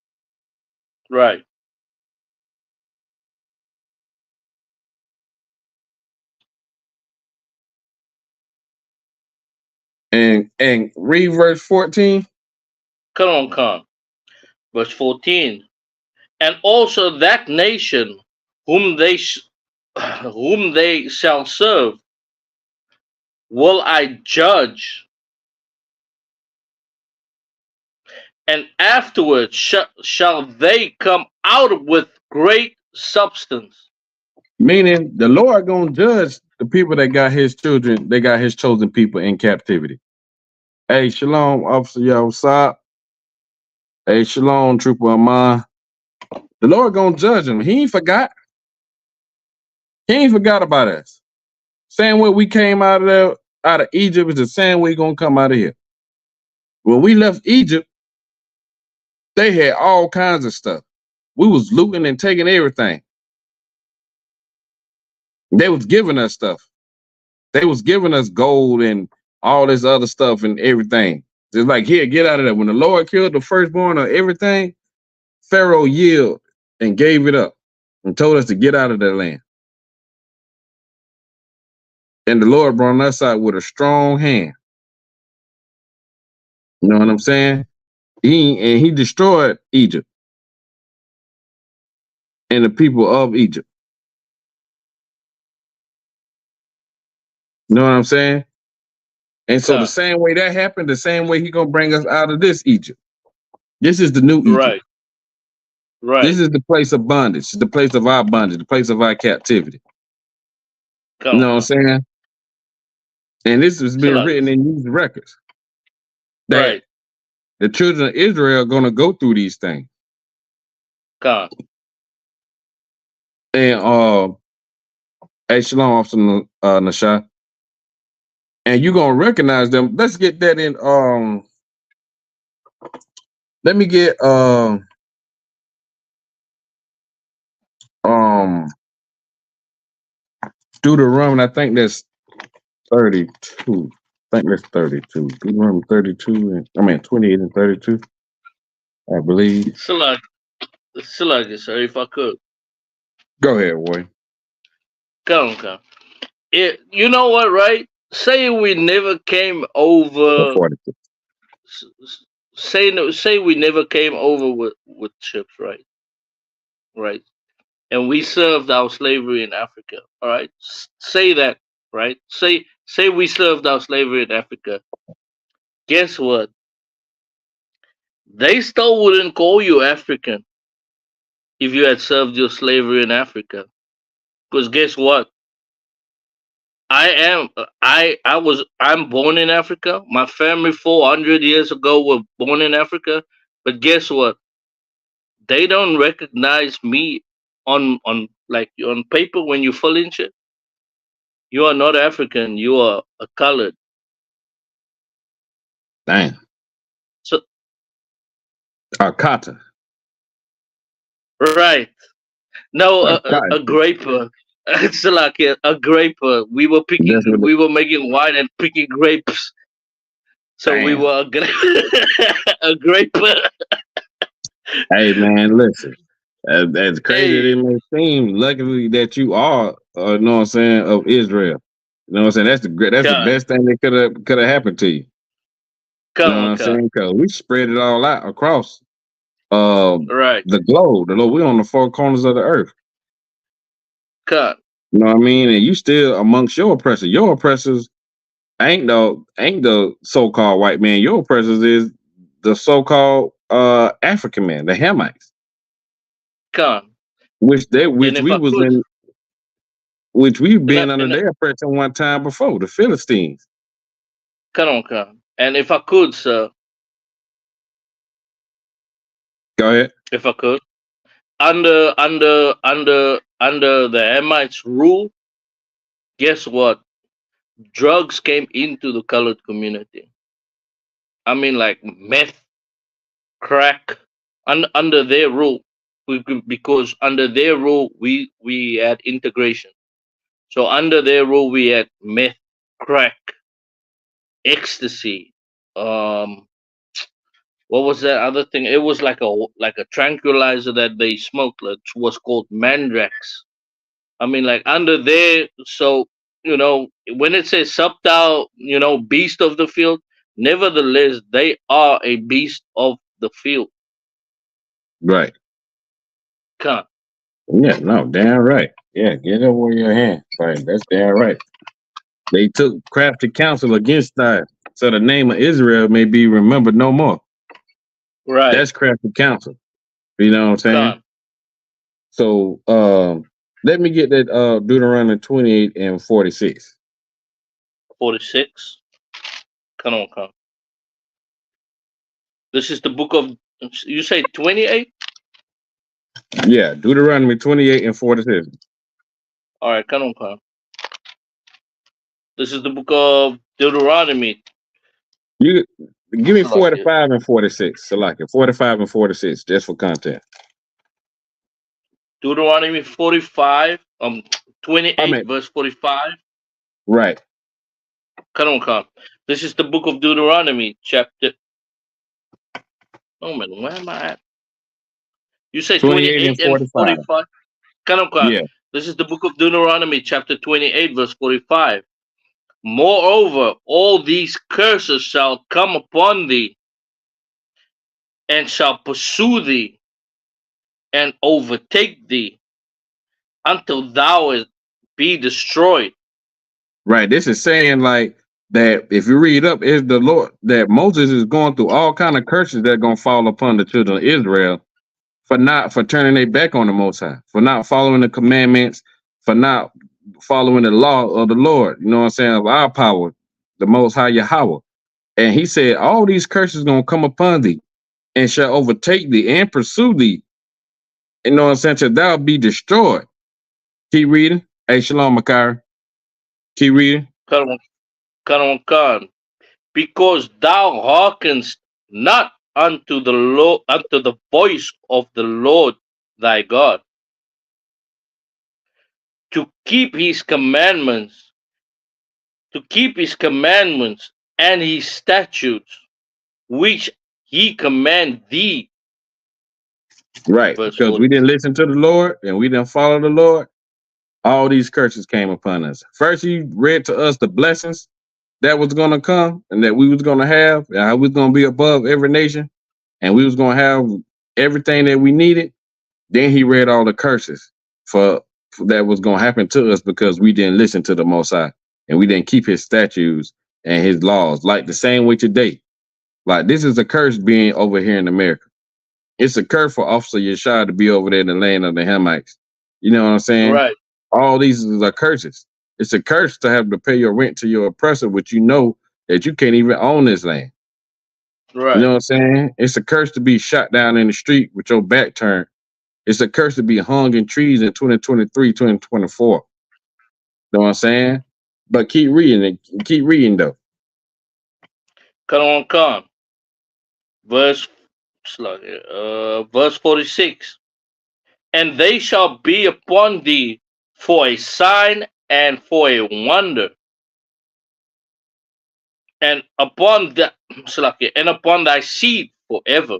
Right. And read verse 14. Con. Verse 14. And also that nation whom they shall serve will I judge, and afterwards shall they come out with great substance. Meaning the Lord gonna judge the people that got his children, they got his chosen people in captivity. Hey, shalom, Officer Yahusab. Hey, shalom, Trooper Amon. The Lord gonna judge them. He ain't forgot. He ain't forgot about us. Same way we came out of Egypt is the same way gonna come out of here. When we left Egypt, they had all kinds of stuff. We was looting and taking everything. They was giving us stuff. They was giving us gold and all this other stuff and everything. Just like, here, get out of there. When the Lord killed the firstborn of everything, Pharaoh yielded and gave it up and told us to get out of that land. And the Lord brought us out with a strong hand. You know what I'm saying? He destroyed Egypt and the people of Egypt. You know what I'm saying? And so the same way that happened, the same way he gonna bring us out of this Egypt. This is the new Egypt. Right. This is the place of bondage, the place of our bondage, the place of our captivity. You know what I'm saying? And this has been written in these records. That the children of Israel are gonna go through these things. God. And hey, Shalom, Officer Nasha. And you're gonna recognize them. Let's get that in. Let me get Deuteronomy. I think that's 32. I think that's 32. Deuteronomy 32 and 28 and 32. I believe. Select it, sir, if I could. Go ahead, boy. Come. You know what, right? Say we never came over. Say we never came over with ships, right? Right. And we served our slavery in Africa. All right. Say that, right? Say we served our slavery in Africa. Guess what? They still wouldn't call you African if you had served your slavery in Africa. Because guess what? I'm born in Africa. My family 400 years ago were born in Africa. But guess what? They don't recognize me on paper when you fill in shit. You are not African. You are a colored. Damn. So Kata. Right. No, a graper. It's like a graper. We were making wine and picking grapes. So damn. We were a graper. Hey man, listen. As crazy as it may seem, luckily that you are, you know what I'm saying, of Israel. You know what I'm saying? That's the best thing that could have happened to you. You know what I'm saying? Because we spread it all out across the globe. We're on the four corners of the earth. Cut. You know what I mean? And you still amongst your oppressors. Your oppressors ain't the so-called white man. Your oppressors is the so-called African man, the Hamites. Cut. Which we've been under their oppression one time before, the Philistines. Come. And if I could, sir. Go ahead. If I could. Under the Hamites' rule, guess what? Drugs came into the colored community. I mean, like meth, crack, under their rule. Because under their rule, we had integration. So under their rule, we had meth, crack, ecstasy. What was that other thing? It was like a tranquilizer that they smoked. It was called Mandrax. I mean, like under there. So when it says subtle, beast of the field. Nevertheless, they are a beast of the field. Right. Can't. Yeah, no, damn right. Yeah, get over your hand. Right, that's damn right. They took crafty counsel against that, so the name of Israel may be remembered no more. Right. That's crafty counsel. You know what I'm saying? Can't. So let me get that Deuteronomy 28 and 46. 46. Come on. This is the book of, you say 28? Yeah, Deuteronomy 28 and 46. All right, come on. This is the book of Deuteronomy. You give me 45 and 46. Select it. 45 and 46, just for content. Deuteronomy 45, 28, verse 45. Right. Come on. This is the book of Deuteronomy, chapter. Oh man, where am I at? You say 28 and 45. Come on. Yeah. This is the book of Deuteronomy, chapter 28, verse 45. Moreover, all these curses shall come upon thee, and shall pursue thee, and overtake thee, until thou be destroyed. Right. This is saying like that if you read up, is the Lord that Moses is going through all kind of curses that are gonna fall upon the children of Israel for turning their back on the Most High, for not following the commandments, for not following the law of the Lord. You know what I'm saying? Of our power, the Most High Yahweh. And he said, all these curses gonna come upon thee and shall overtake thee and pursue thee. You know what I'm saying? Till thou be destroyed. Keep reading. Hey, Shalom, Makari. Keep reading. Khan, because thou hearkenest not unto the Lord, unto the voice of the Lord thy God, to keep his commandments, and his statutes, which he command thee. Right, Verse because 40. we didn't listen to the Lord and we didn't follow the Lord, all these curses came upon us. First, he read to us the blessings that was going to come and that we was going to have, and how we was going to be above every nation, and we was going to have everything that we needed. Then he read all the curses for that was going to happen to us because we didn't listen to the Most High and we didn't keep his statutes and his laws. Like the same way today. Like this is a curse being over here in America. It's a curse for Officer Yeshua to be over there in the land of the Hamites. You know what I'm saying? Right. All these are curses. It's a curse to have to pay your rent to your oppressor, which you know that you can't even own this land. Right. You know what I'm saying? It's a curse to be shot down in the street with your back turned. It's a curse to be hung in trees in 2023, 2024. You know what I'm saying? But keep reading it. Keep reading though. Khan. Verse 46. And they shall be upon thee for a sign and for a wonder, and upon thy seed forever.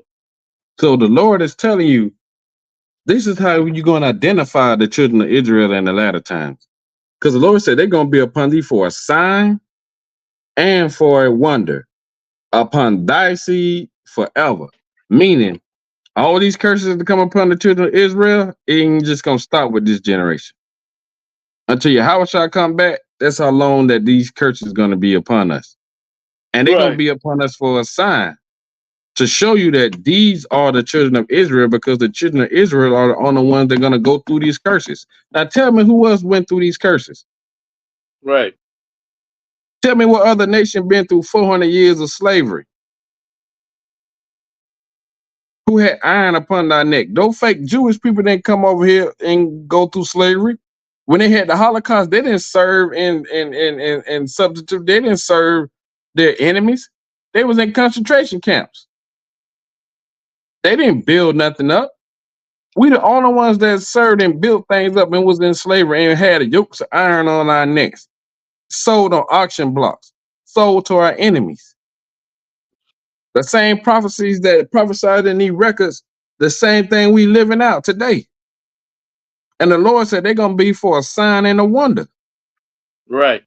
So the Lord is telling you, this is how you're going to identify the children of Israel in the latter times. Because the Lord said they're going to be upon thee for a sign and for a wonder, upon thy seed forever. Meaning, all these curses that come upon the children of Israel, it ain't just going to stop with this generation. Until Yahweh shall come back, that's how long that these curses are going to be upon us. And they're going to be upon us for a sign, to show you that these are the children of Israel, because the children of Israel are the only ones that are going to go through these curses. Now tell me who else went through these curses. Right. Tell me what other nation been through 400 years of slavery. Who had iron upon their neck? Those fake Jewish people didn't come over here and go through slavery. When they had the Holocaust, they didn't serve in substitute. They didn't serve their enemies. They was in concentration camps. They didn't build nothing up. We the only ones that served and built things up and was in slavery and had yokes of iron on our necks, sold on auction blocks, sold to our enemies. The same prophecies that prophesied in these records, the same thing we living out today. And the Lord said they're going to be for a sign and a wonder. Right.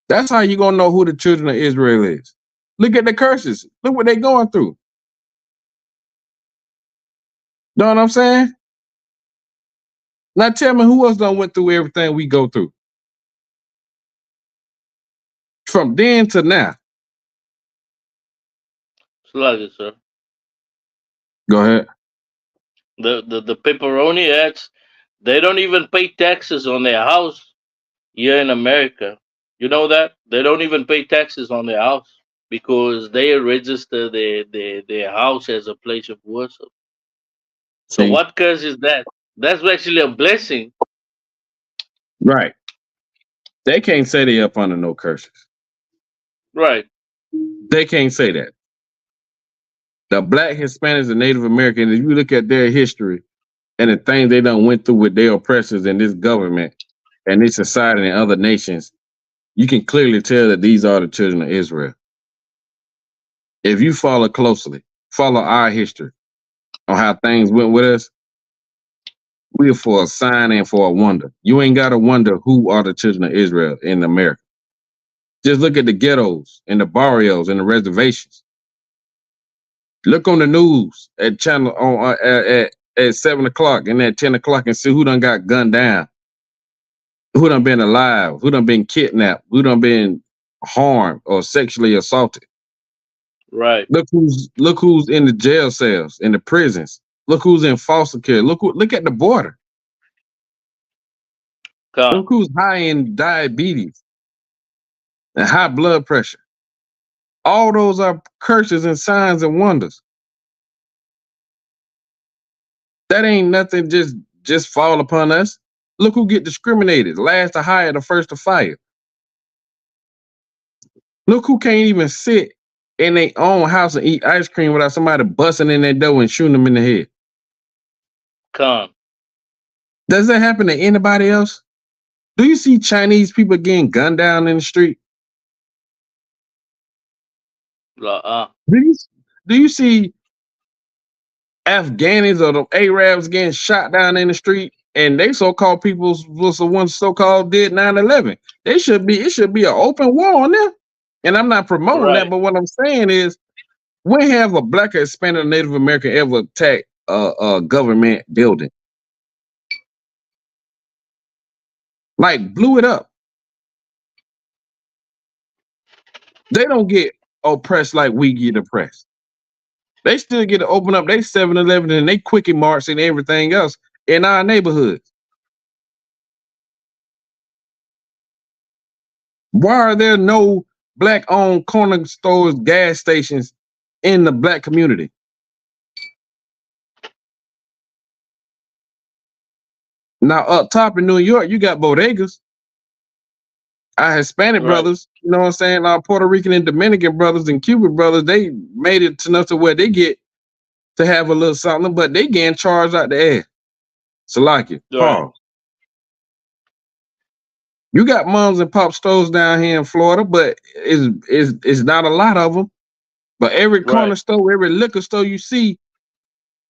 That's how you're going to know who the children of Israel is. Look at the curses. Look what they're going through. Know what I'm saying? Now tell me who else done went through everything we go through. From then to now. Slug, sir. Go ahead. The pepperoni ads, they don't even pay taxes on their house here in America. You know that? They don't even pay taxes on their house because they register their house as a place of worship. So See? what curse is that? That's actually a blessing. Right. They can't say they up under no curses. Right. They can't say that. The Black, Hispanics, and Native Americans, if you look at their history and the things they done went through with their oppressors in this government and this society and other nations, you can clearly tell that these are the children of Israel. If you follow closely, follow our history on how things went with us, we're for a sign and for a wonder. You ain't got to wonder who are the children of Israel in America. Just look at the ghettos and the barrios and the reservations. Look on the news at channel on at 7 o'clock and at 10 o'clock and see who done got gunned down, who done been alive, who done been kidnapped, who done been harmed or sexually assaulted. Right. Look who's in the jail cells, in the prisons. Look who's in foster care. Look at the border. Look who's high in diabetes and high blood pressure. All those are curses and signs and wonders. That ain't nothing just fall upon us. Look who get discriminated. Last to hire, the first to fire. Look who can't even sit in their own house and eat ice cream without somebody busting in their door and shooting them in the head. Does that happen to anybody else? Do you see Chinese people getting gunned down in the street? Do you see Afghanis or the Arabs getting shot down in the street? And they so-called people was the ones so-called did 9/11. It should be an open war on them. And I'm not promoting that, but what I'm saying is, when have a Black or Hispanic or Native American ever attacked a government building? Like, blew it up. They don't get oppressed like we get oppressed. They still get to open up their 7-Eleven and they Quickie Marts and everything else in our neighborhoods. Why are there no Black-owned corner stores, gas stations in the Black community? Now, up top in New York, you got bodegas. Our Hispanic brothers, you know what I'm saying? Our Puerto Rican and Dominican brothers and Cuban brothers, they made it enough to where they get to have a little something, but they getting charged out the air. Salaki, Paul. You got moms and pop stores down here in Florida, but it's not a lot of them. But every corner store, every liquor store you see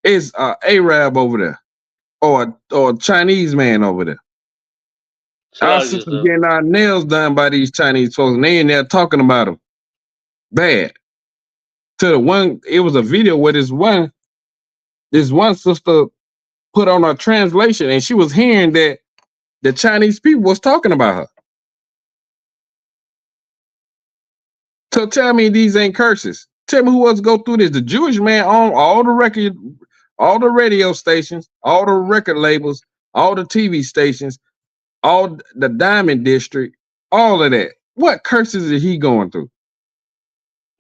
is a Arab over there, or a Chinese man over there. Our sisters getting our nails done by these Chinese folks, and they in there talking about them bad. To the one, it was a video where this one sister put on a translation, and she was hearing that the Chinese people was talking about her. So tell me these ain't curses. Tell me who wants to go through this. The Jewish man on all the record, all the radio stations, all the record labels, all the TV stations, all the Diamond District, all of that. What curses is he going through?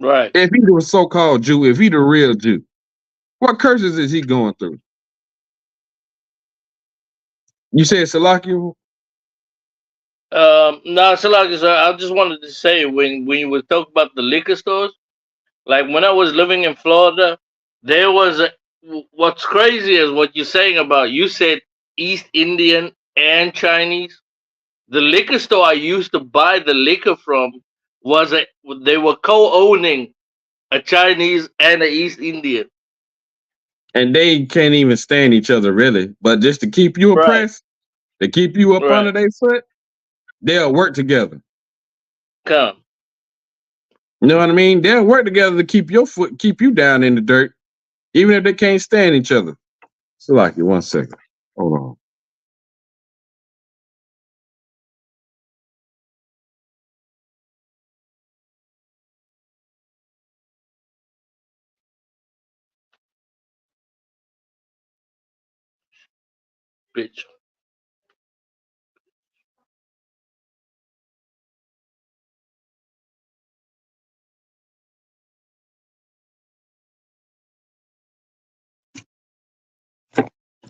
Right. If he was so-called Jew, if he the real Jew, what curses is he going through? You said Salaki? No, Salaki, sir. I just wanted to say, when you were talking about the liquor stores, like when I was living in Florida, there was what's crazy is what you're saying about, you said East Indian and Chinese. The liquor store I used to buy the liquor from they were co-owning a Chinese and an East Indian. And they can't even stand each other, really. But just to keep you oppressed, to keep you up under their foot, they'll work together. You know what I mean? They'll work together to keep you down in the dirt, even if they can't stand each other. So, like, 1 second. Hold on. Bitch.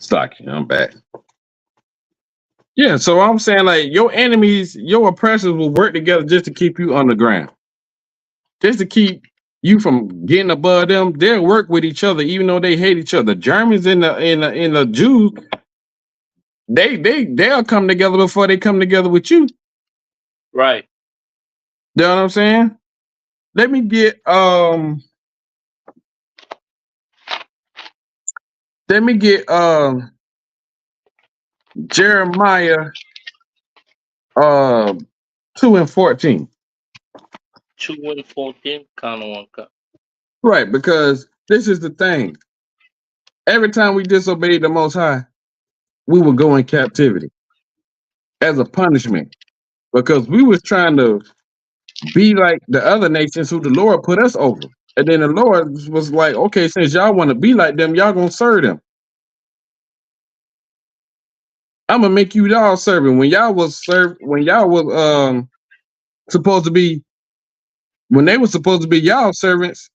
Stock, I'm back. Yeah, so I'm saying, like, your enemies, your oppressors will work together just to keep you on the ground. Just to keep you from getting above them. They'll work with each other, even though they hate each other. Germans and the Jews, they'll come together before they come together with you. Right. You know what I'm saying? Let me get Jeremiah 2:14. 2 and 14, count on one cut. Right, because this is the thing. Every time we disobeyed the Most High, we would go in captivity as a punishment because we was trying to be like the other nations who the Lord put us over. And then the Lord was like, okay, since y'all want to be like them, y'all gonna serve them. I'm gonna make you y'all serving. When y'all was supposed to be, when they were supposed to be y'all servants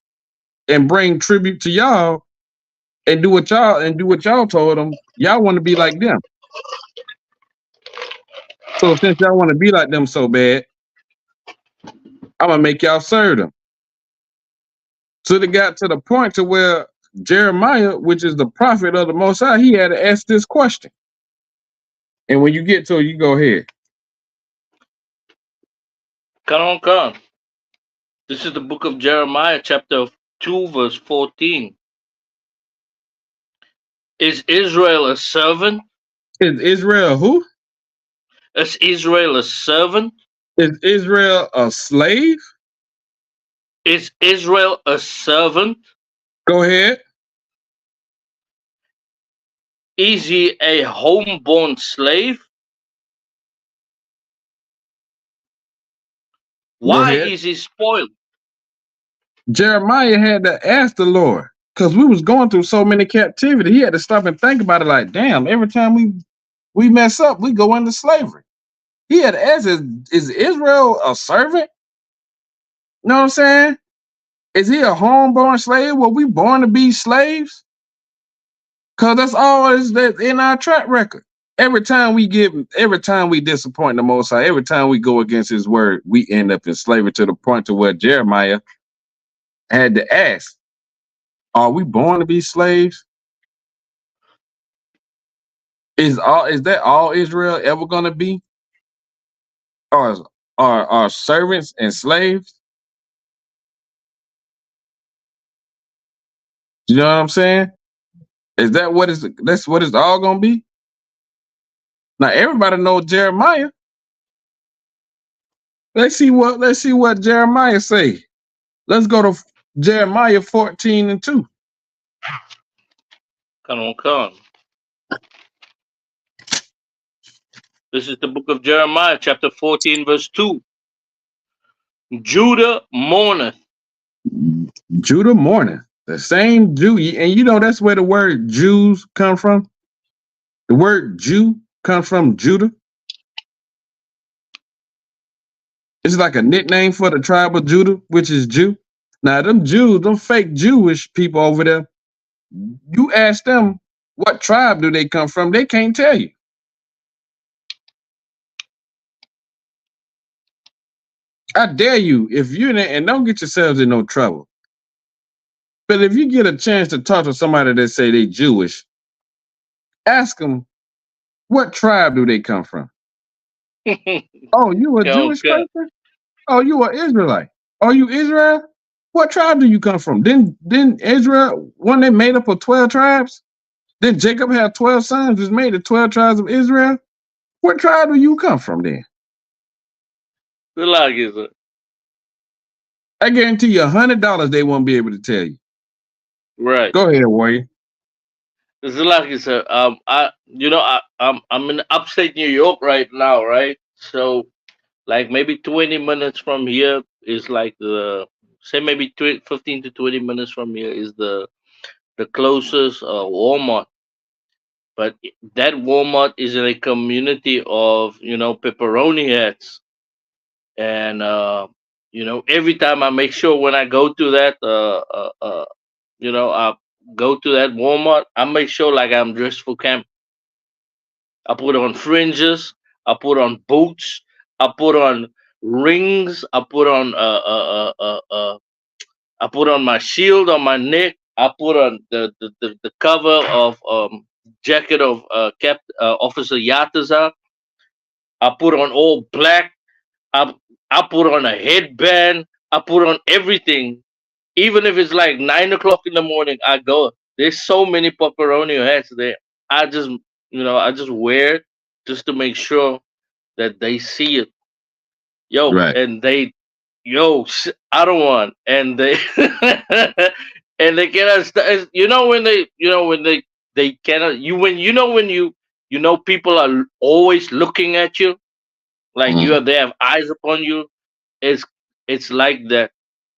and bring tribute to y'all and do what y'all told them, y'all want to be like them. So since y'all want to be like them so bad, I'm gonna make y'all serve them. So they got to the point to where Jeremiah, which is the prophet of the Most High, he had to ask this question. And when you get to it, you go ahead. Come on. This is the book of Jeremiah, chapter 2, verse 14. Is Israel a servant? Is Israel who? Is Israel a servant? Is Israel a slave? Is Israel a servant? Go ahead. Is he a homeborn slave? Why is he spoiled? Jeremiah had to ask the Lord because we was going through so many captivity. He had to stop and think about it like, damn, every time we mess up, we go into slavery. He had to ask, is Israel a servant? You know what I'm saying? Is he a homeborn slave? Were we born to be slaves? Because that's always that in our track record. Every time we disappoint the Most High, every time we go against his word, we end up in slavery to the point to where Jeremiah had to ask, are we born to be slaves? Is that all Israel ever gonna be? Or are servants and slaves? You know what I'm saying? That's what it's all gonna be? Now everybody knows Jeremiah. Let's see what Jeremiah say. Let's go to Jeremiah 14 and 2. Come on. This is the book of Jeremiah, chapter 14, verse 2. Judah mourneth. Judah mourneth. The same Jew, and you know that's where the word Jews come from. The word Jew comes from Judah. It's like a nickname for the tribe of Judah, which is Jew. Now, them Jews, them fake Jewish people over there, you ask them what tribe do they come from, they can't tell you. I dare you, if you're in it, and don't get yourselves in no trouble. But if you get a chance to talk to somebody that say they Jewish, ask them, what tribe do they come from? Oh, you a Jewish person? Oh, you are Israelite. Are you Israel? What tribe do you come from? Didn't Israel, when they made up of 12 tribes? Did Jacob have 12 sons, was made of 12 tribes of Israel? What tribe do you come from then? Good luck, is it? I guarantee you $100 they won't be able to tell you. Right. Go ahead, warrior. This is like you said. I'm in upstate New York right now, right? So, like maybe 20 minutes from here is like maybe 15 to 20 minutes from here is the closest Walmart. But that Walmart is in a community of pepperoni heads, and every time I make sure when I go to that I go to that Walmart, I make sure like I'm dressed for camp. I put on fringes, I put on boots, I put on rings, I put on I put on my shield on my neck, I put on the cover of jacket of Officer Yataza. I put on all black. I put on a headband. I put on everything. Even if it's like 9 o'clock in the morning, I go. There's so many pepperoni hats there. I just wear it just to make sure that they see it. Yo, Right. and they yo, I don't want, and they and they cannot. You know when they cannot. You when you know people are always looking at you, like they have eyes upon you. It's it's like that.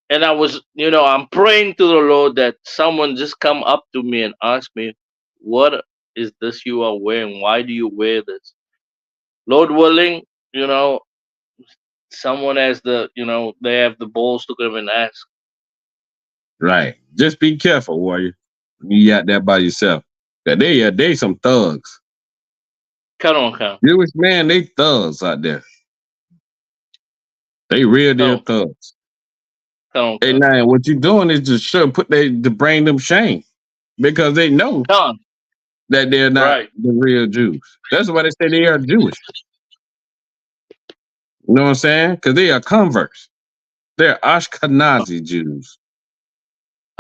And I was, I'm praying to the Lord that someone just come up to me and ask me, what is this you are wearing? Why do you wear this? Lord willing, you know, someone has they have the balls to come and ask. Right. Just be careful, warrior. You out there by yourself. They some thugs. Come on, come. Jewish man, they thugs out there. They real deal thugs. Come on, And now what you doing is just to bring them shame. Because they know that they're not the real Jews. That's why they say they are Jewish. You know what I'm saying? Because they are converts. They're Ashkenazi Jews.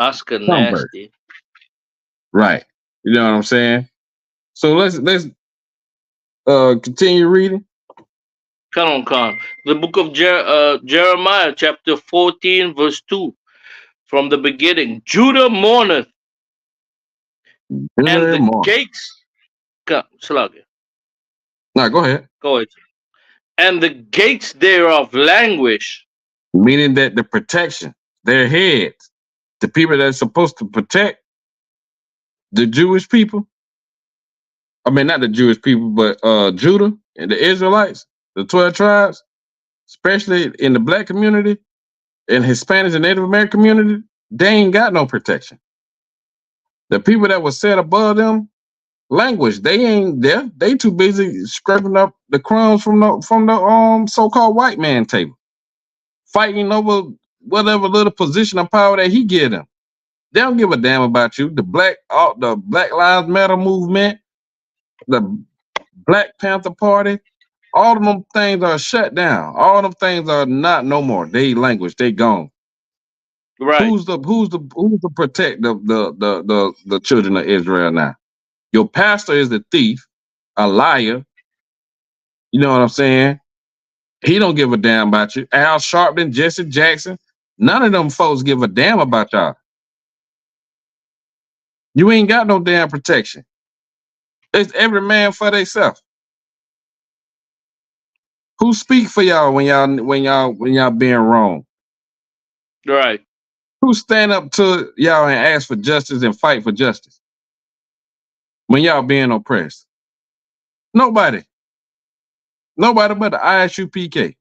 Ashkenazi. Right. You know what I'm saying? So let's continue reading. Come on. The book of Jeremiah, chapter 14, verse 2. From the beginning, Judah mourneth, and the gates. No, go ahead. Go ahead. And the gates thereof languish. Meaning that the protection, their heads, the people that are supposed to protect the Jewish people. I mean, not the Jewish people, but Judah and the Israelites, the 12 tribes, especially in the black community, and Hispanics and Native American community, they ain't got no protection. The people that were set above them, language, they ain't there. They too busy scraping up the crumbs from the so-called white man table, fighting over whatever little position of power that he give them. They don't give a damn about you. The Black Lives Matter movement, the Black Panther Party, all of them things are shut down. All of them things are not no more. They language, they gone. Right. Who's to protect the children of Israel now? Your pastor is a thief, a liar. You know what I'm saying? He don't give a damn about you. Al Sharpton, Jesse Jackson, none of them folks give a damn about y'all. You ain't got no damn protection. It's every man for themselves. Who speak for y'all when y'all being wrong? Right. Who stand up to y'all and ask for justice and fight for justice when y'all being oppressed? Nobody. Nobody but the Isupk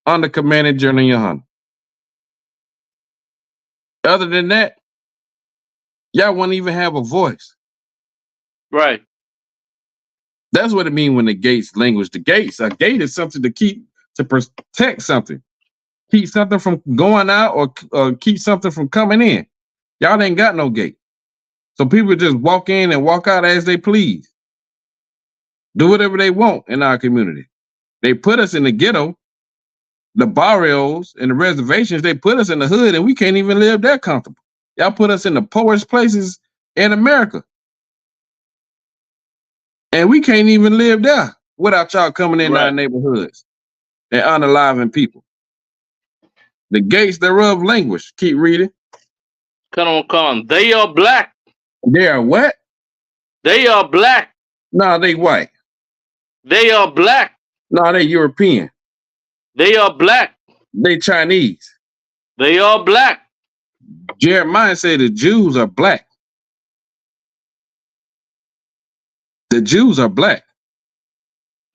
under Commanding General Yahanna. Other than that, y'all wouldn't even have a voice. Right. That's what it means when the gates language. The gates, a gate is something to protect something. Keep something from going out or keep something from coming in. Y'all ain't got no gate. So people just walk in and walk out as they please. Do whatever they want in our community. They put us in the ghetto, the barrios and the reservations. They put us in the hood and we can't even live there comfortable. Y'all put us in the poorest places in America. And we can't even live there without y'all coming in our neighborhoods and unaliving people. The gates thereof language. Keep reading. Come on. They are black. They are what? They are black. No, they white. They are black. No, they European. They are black. They Chinese. They are black. Jeremiah said the Jews are black. The Jews are black.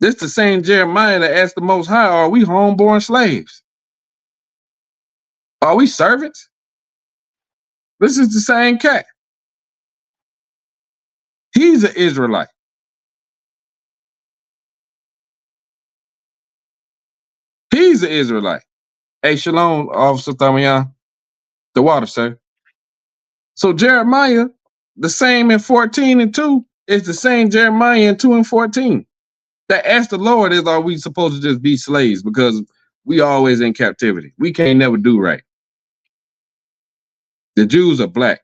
This the same Jeremiah that asked the Most High, are we homeborn slaves? Are we servants? This is the same cat. He's an Israelite. He's an Israelite. Hey, shalom, Officer Thamian. The water, sir. So Jeremiah, the same in 14 and 2, is the same Jeremiah in 2 and 14. That asked the Lord, are we supposed to just be slaves because we always in captivity? We can't never do right. The Jews are black.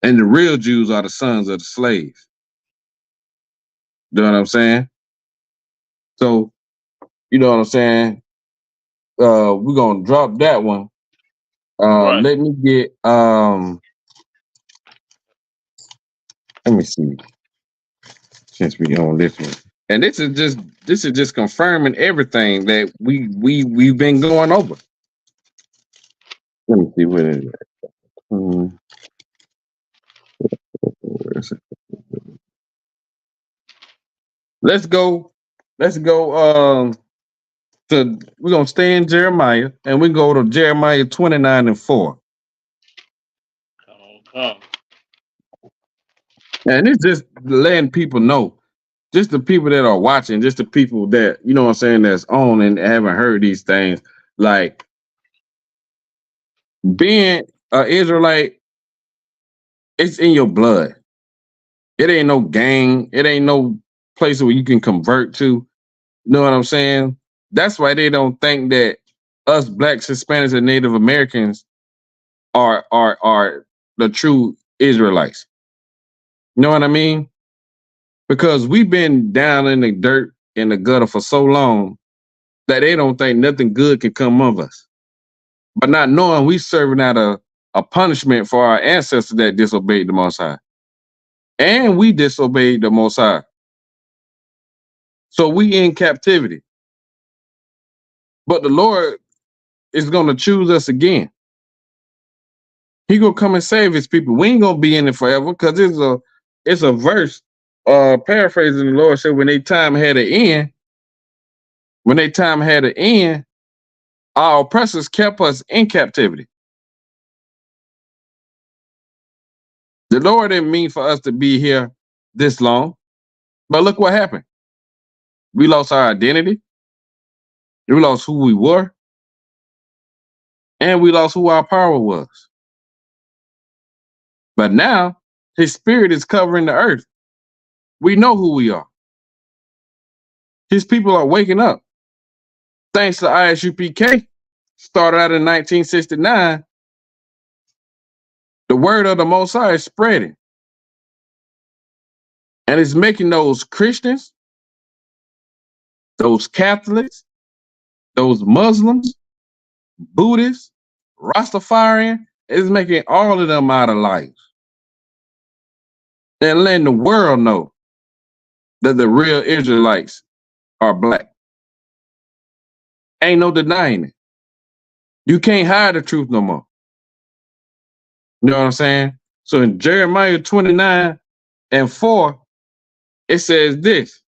And the real Jews are the sons of the slaves. You know what I'm saying? So, you know what I'm saying? we're gonna drop that one. Right. Let me get let me see. Since we on this one. And this is just confirming everything that we've been going over. Let me see what it is. Where is it? Let's go to we're gonna stay in Jeremiah and we go to Jeremiah 29:4. Come. And it's just letting people know, just the people that are watching, just the people that, you know what I'm saying, that's on and haven't heard these things. Like being an Israelite, it's in your blood. It ain't no gang. It ain't no place where you can convert to. You know what I'm saying? That's why they don't think that us blacks, Hispanics, and Native Americans are the true Israelites. You know what I mean? Because we've been down in the dirt, in the gutter for so long that they don't think nothing good can come of us. But not knowing we serving out a punishment for our ancestors that disobeyed the Most High. And we disobeyed the Most High. So we in captivity. But the Lord is going to choose us again. He going to come and save his people. We ain't going to be in it forever because it's a verse paraphrasing the Lord said when their time had an end, our oppressors kept us in captivity. The Lord didn't mean for us to be here this long, but look what happened. We lost our identity. We lost who we were. And we lost who our power was. But now, his spirit is covering the earth. We know who we are. His people are waking up. Thanks to Isupk, started out in 1969, the word of the Most High is spreading. And it's making those Christians, those Catholics, those Muslims, Buddhists, Rastafarian, it's making all of them out of life. And letting the world know that the real Israelites are black. Ain't no denying it. You can't hide the truth no more. You know what I'm saying? So in Jeremiah 29:4, it says this.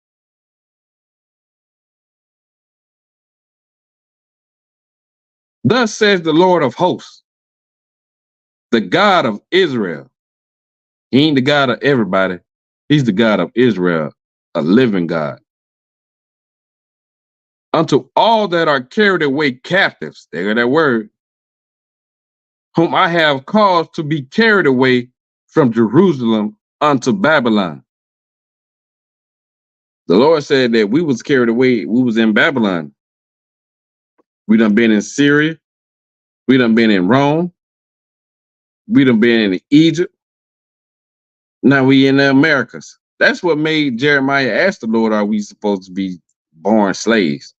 Thus says the Lord of hosts, the God of Israel. He ain't the God of everybody. He's the God of Israel, a living God. Unto all that are carried away captives, there go that word, whom I have caused to be carried away from Jerusalem unto Babylon. The Lord said that we was carried away, we was in Babylon. We done been in Syria. We done been in Rome. We done been in Egypt. Now we in the Americas. That's what made Jeremiah ask the Lord, are we supposed to be born slaves?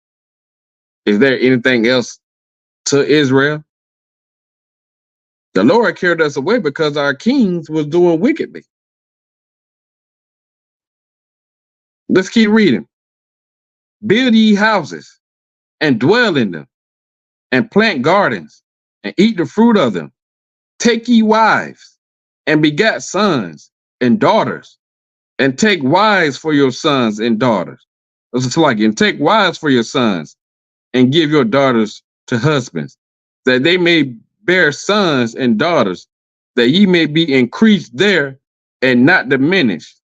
Is there anything else to Israel? The Lord carried us away because our kings was doing wickedly. Let's keep reading. Build ye houses and dwell in them, and plant gardens and eat the fruit of them. Take ye wives and begat sons and daughters, and take wives for your sons and daughters. It's like, and take wives for your sons and give your daughters to husbands, that they may bear sons and daughters, that ye may be increased there and not diminished.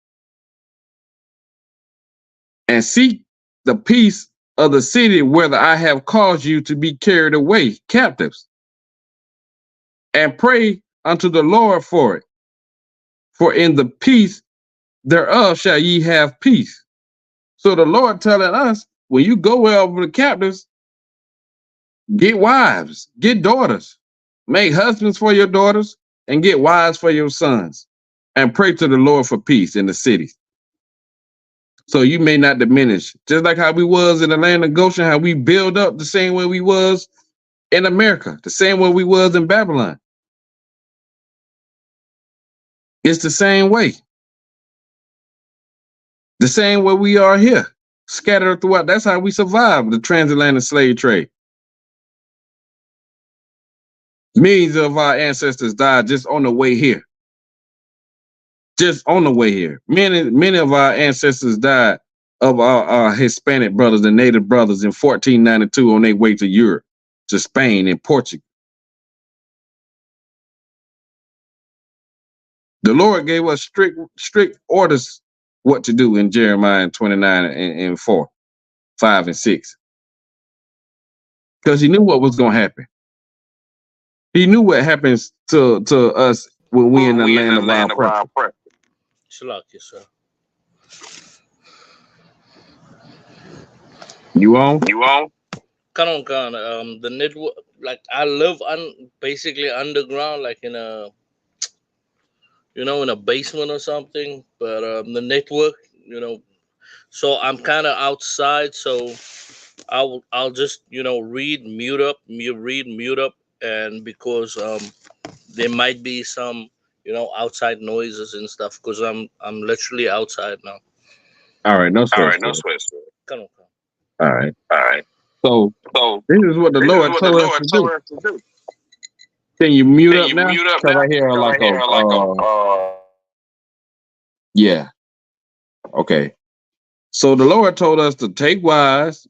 And seek the peace of the city where I have caused you to be carried away captives, and pray unto the Lord for it. For in the peace thereof shall ye have peace. So the Lord telling us, when you go over the captives, get wives, get daughters, make husbands for your daughters, and get wives for your sons, and pray to the Lord for peace in the cities. So you may not diminish. Just like how we was in the land of Goshen, how we build up the same way we was in America, the same way we was in Babylon. It's the same way. The same way we are here, scattered throughout. That's how we survived the transatlantic slave trade. Millions of our ancestors died just on the way here. Just on the way here. Many of our ancestors died of our Hispanic brothers and Native brothers in 1492 on their way to Europe, to Spain and Portugal. The Lord gave us strict orders what to do in Jeremiah 29 and 4, 5, and 6. Because he knew what was going to happen. He knew what happens to us when we in the land of our oppression. Shalaki, sir. You on? Kanon, the network, like I live basically underground, like in a, in a basement or something. But the network, so I'm kind of outside. So I'll just read, mute up, mute up, and because there might be some outside noises and stuff because I'm literally outside now. All right, no sweat. Come on. All right. So this is what the Lord told us to do. Can you mute up now? Because I hear like yeah. Okay. So the Lord told us to take wives,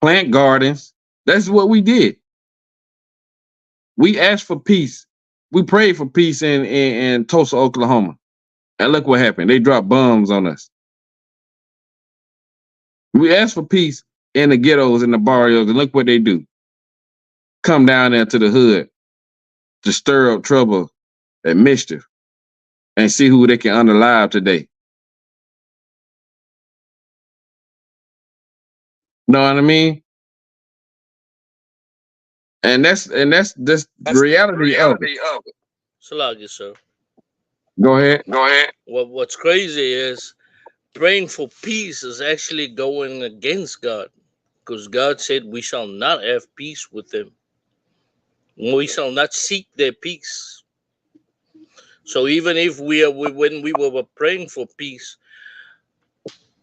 plant gardens. That's what we did. We asked for peace. We prayed for peace in Tulsa, Oklahoma. And look what happened. They dropped bombs on us. We asked for peace in the ghettos and the barrios, and look what they do. Come down there to the hood to stir up trouble and mischief and see who they can unalive today. Know what I mean? And that's the reality of it. Salagi, sir. Go ahead. What's crazy is praying for peace is actually going against God, because God said we shall not have peace with them. We shall not seek their peace. So even if when we were praying for peace,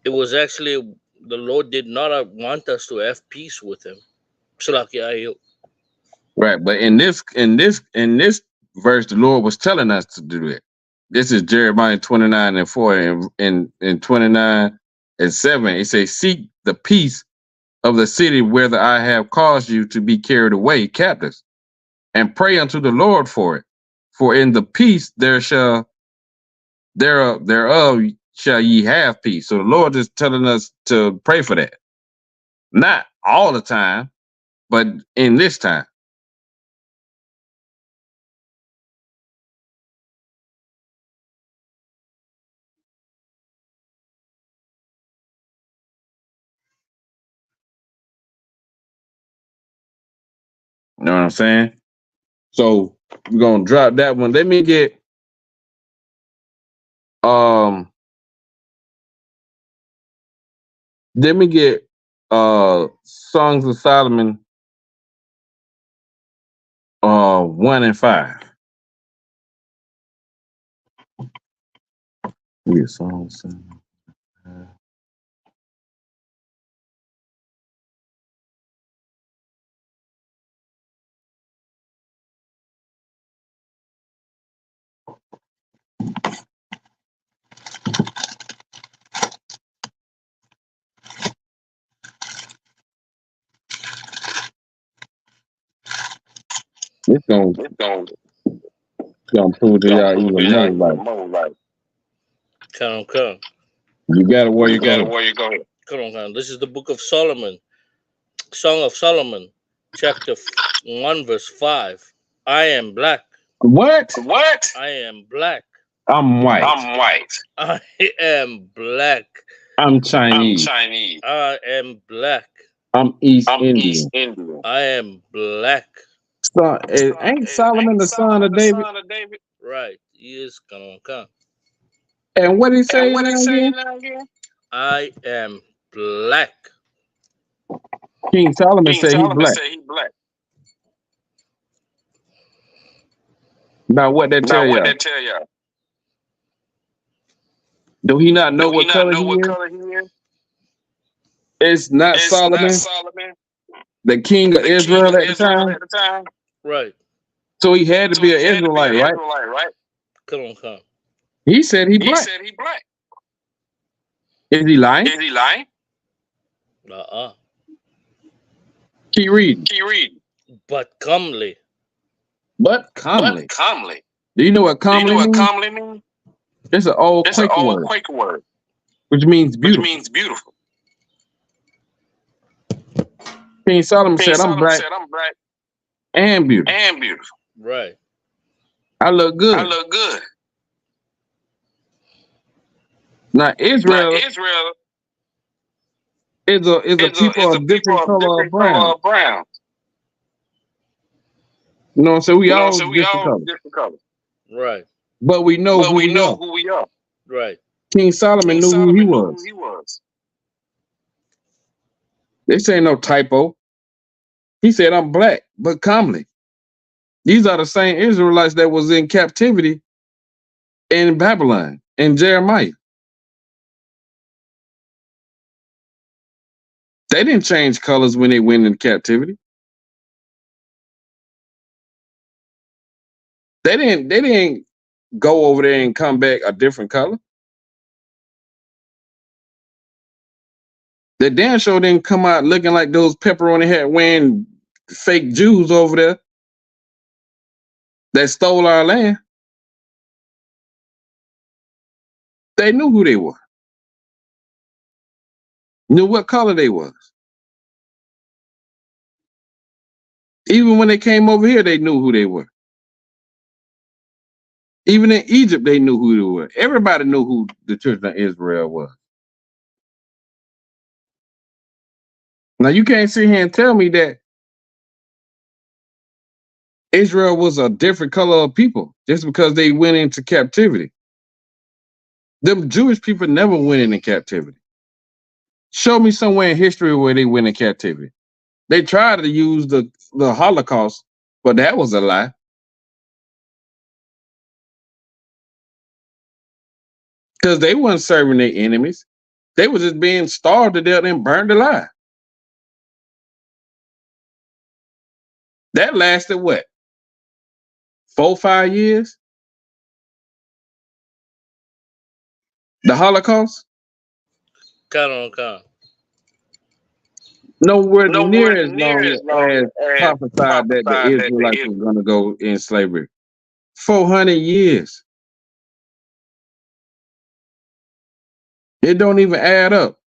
it was actually the Lord did not want us to have peace with him. Right, but in this verse, the Lord was telling us to do it. This is Jeremiah 29 and 4, and in 29 and 7, it says, "Seek the peace of the city whether I have caused you to be carried away captives, and pray unto the Lord for it. For in the peace thereof shall ye have peace." So the Lord is telling us to pray for that. Not all the time, but in this time. You know what I'm saying? So we're gonna drop that one. Let me get Songs of Solomon 1 and 5. Yeah, Songs of Solomon. It's gonna prove to y'all even more like. Come. You got it where you go. Come on. This is the book of Solomon, Song of Solomon, chapter 1, verse 5. I am black. What? I am black. I'm white. I am black. I'm Chinese. I am black. I'm East Indian. I am black. So, ain't Solomon the son of David? Right. He is. Come. And what he say now again? I am black. King Solomon King said he Solomon black. said he black. Now what that tell Now what y'all? that tell y'all? Do he not know Do he what not color know he what is? color he is? It's not It's not Solomon, Solomon, the king of the king Israel of at the Israel time. at the time. Right. So he had to So be he an had to be an Israelite, right? Israelite, right? Come. He said he He black. said he black. Is he lying? Is he lying? Keep reading. Keep reading. But calmly. But calmly. But calmly. Do you know what Do you know calmly what means? calmly means? It's an old It's an Quaker old word, Quaker word, which means which beautiful. means beautiful. King Solomon King said, I'm Solomon black said, I'm black and beautiful. and beautiful. Right. I look good. I look good. Now Now Israel Israel is a people is a of people different of color of different color brown. of brown. You know what I'm saying? We You know what I'm all saying? We different all colors. different colors. Right. But we know But who we we know are. who we are. Right. King Solomon King knew who he Solomon knew who was. he was. This ain't no typo. He said, I'm black, but calmly. These are the same Israelites that was in captivity in Babylon and Jeremiah. They didn't change colors when they went in captivity. They didn't go over there and come back a different color. The damn show didn't come out looking like those pepperoni hat wearing fake Jews over there that stole our land. They knew who they were. Knew what color they was. Even when they came over here, they knew who they were. Even in Egypt, they knew who they were. Everybody knew who the children of Israel was. Now you can't sit here and tell me that Israel was a different color of people just because they went into captivity. The Jewish people never went into captivity. Show me somewhere in history where they went in captivity. They tried to use the Holocaust, but that was a lie. Because they weren't serving their enemies. They were just being starved to death and burned alive. That lasted what? 4 or 5 years? The Holocaust? Come. Nowhere near Nowhere as near long as long as as prophesied that the prophesied that the Israelites were going to go in slavery. 400 years. It don't even add up.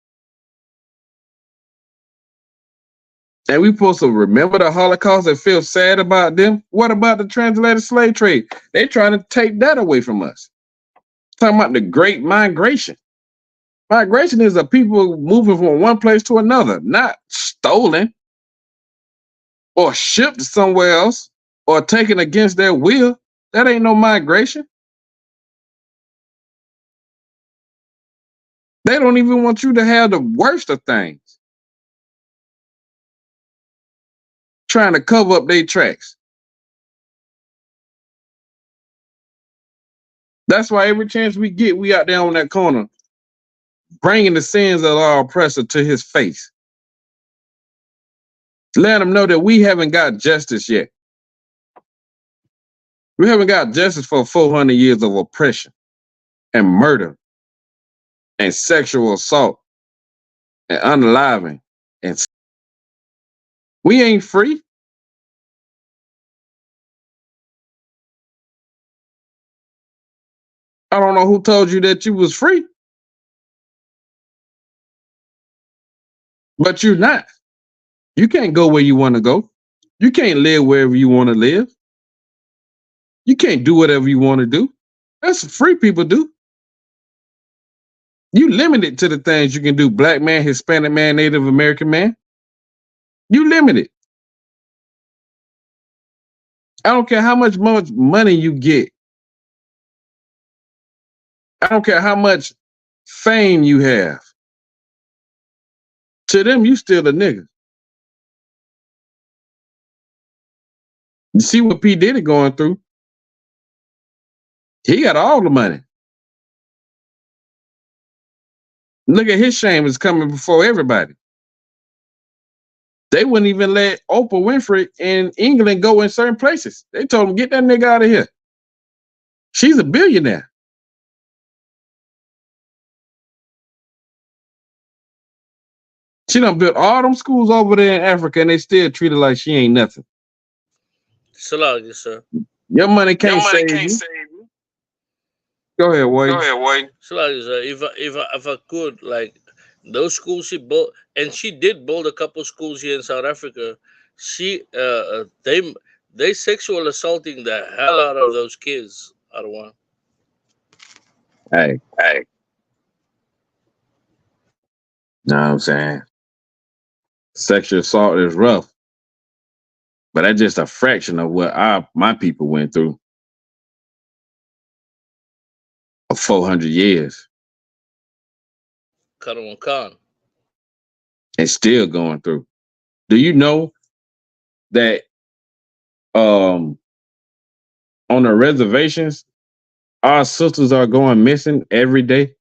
And we supposed to remember the Holocaust and feel sad about them? What about the translated slave trade? They're trying to take that away from us. Talking about the Great Migration. Migration is a people moving from one place to another, not stolen or shipped somewhere else or taken against their will. That ain't no migration. They don't even want you to have the worst of things. Trying to cover up their tracks. That's why every chance we get, we out there on that corner, bringing the sins of our oppressor to his face. Let him know that we haven't got justice yet. We haven't got justice for 400 years of oppression and murder and sexual assault and unaliving. And we ain't free. I don't know who told you that you was free, but you're not. You can't go where you want to go. You can't live wherever you want to live. You can't do whatever you want to do. That's what free people do. You limited to the things you can do, black man, Hispanic man, Native American man. You limited. I don't care how much money you get. I don't care how much fame you have. To them, you still a nigga. You see what P. Diddy going through? He got all the money. Look at his shame is coming before everybody. They wouldn't even let Oprah Winfrey in England go in certain places. They told him, get that nigga out of here. She's a billionaire. She done built all them schools over there in Africa, and they still treat her like she ain't nothing. Salaam, sir. Your money can't save you. Go ahead, Wade. Salaam, sir. If I could, like, those schools she built, and she did build a couple schools here in South Africa. She they sexual assaulting the hell out of those kids. I don't want. Hey. Know what I'm saying? Sexual assault is rough, but that's just a fraction of what my people went through for 400 years. Khan. And still going through. Do you know that on the reservations, our sisters are going missing every day?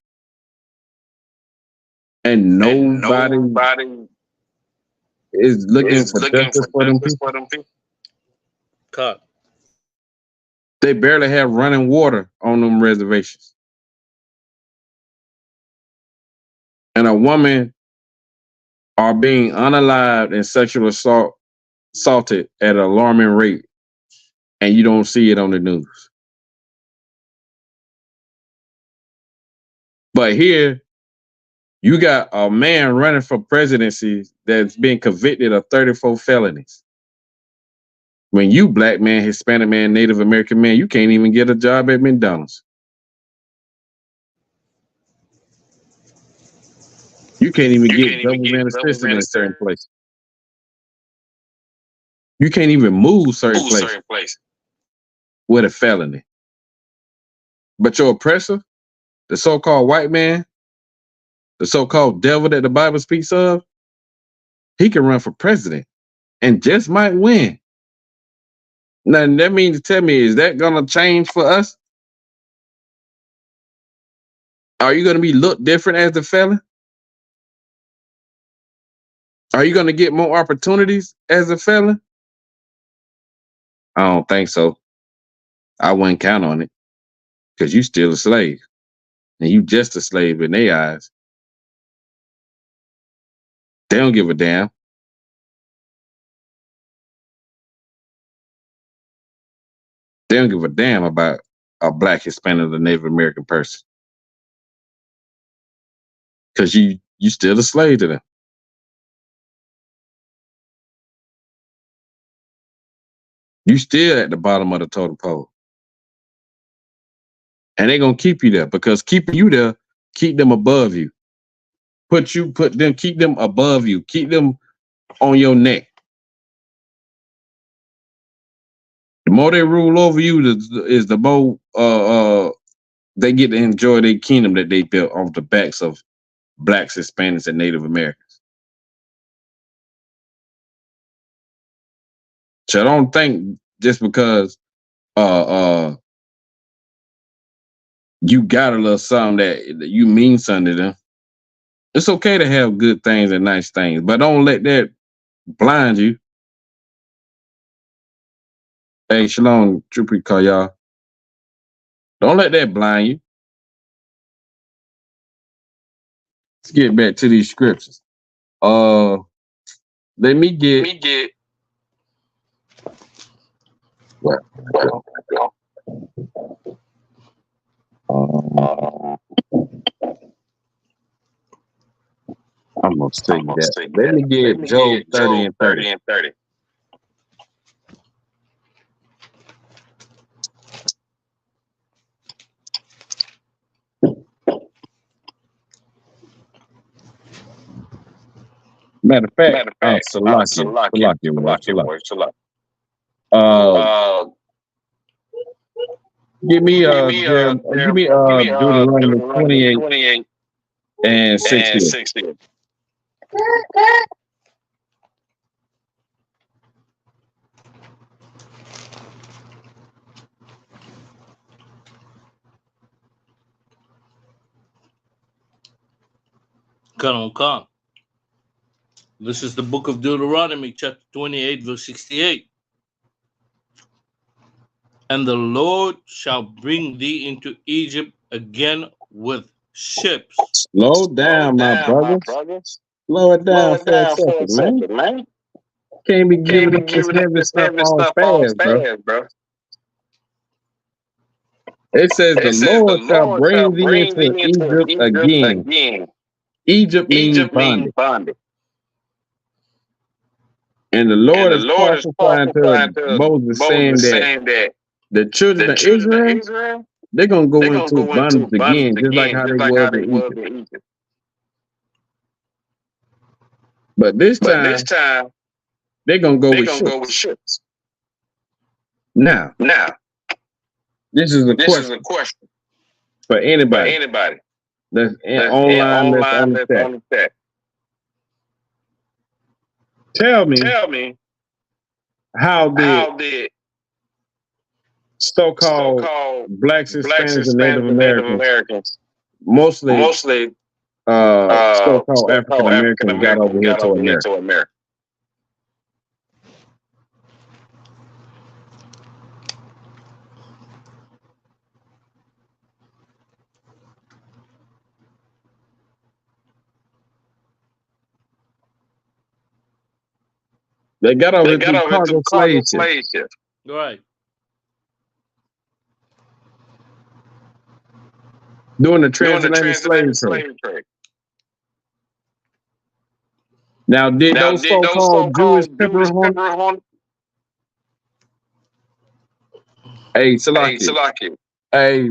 And nobody is looking for justice for them people. God. They barely have running water on them reservations. And a woman are being unalived and sexually assaulted at an alarming rate, and you don't see it on the news. But here, you got a man running for presidency that's being convicted of 34 felonies. When you black man, Hispanic man, Native American man, you can't even get a job at McDonald's. You can't even get government assistance in certain places. You can't even move certain places with a felony. But your oppressor, the so-called white man, the so-called devil that the Bible speaks of, he can run for president and just might win. Now, that means to tell me, is that going to change for us? Are you going to be looked different as a felon? Are you going to get more opportunities as a felon? I don't think so. I wouldn't count on it because you still a slave and you just a slave in their eyes. They don't give a damn. They don't give a damn about a black, Hispanic, or Native American person because you still a slave to them. You still at the bottom of the totem pole. And they're going to keep you there because keeping you there, keep them above you. Keep them above you. Keep them on your neck. The more they rule over you, is the more they get to enjoy their kingdom that they built off the backs of blacks, Hispanics, and Native Americans. So I don't think just because you got a little something that you mean something to them. It's okay to have good things and nice things, but don't let that blind you. Hey, Shalom, Trooper, call y'all. Don't let that blind you. Let's get back to these scriptures. Let me get. What? I'm gonna say that. Let me get Job 30 and 30. Matter of fact, Salakia. Give me Deuteronomy 28 and 60. Come. This is the book of Deuteronomy, chapter 28, verse 68. And the Lord shall bring thee into Egypt again with ships. Slow down, my brothers. Slow it down for a second, man. Can't be giving up this heavy stuff all fast, bro. It says the Lord shall bring thee into Egypt again. Egypt means bondage. And the Lord is prophesying to Moses, saying that the children of Israel, they're going to go into bondage again, just like how they was in Egypt. But this time, they're going to go with ships. Now, this is a question for anybody that's online, that's on the chat. Tell me, how did so-called blacks, Hispanics, and Native Americans, mostly so-called African Americans, got over here to America? They got over through cargo slave ships. Right. During the transatlantic slave trade. Now, did those so-called Jewish pepperoni? Hey, Salaki. Hey,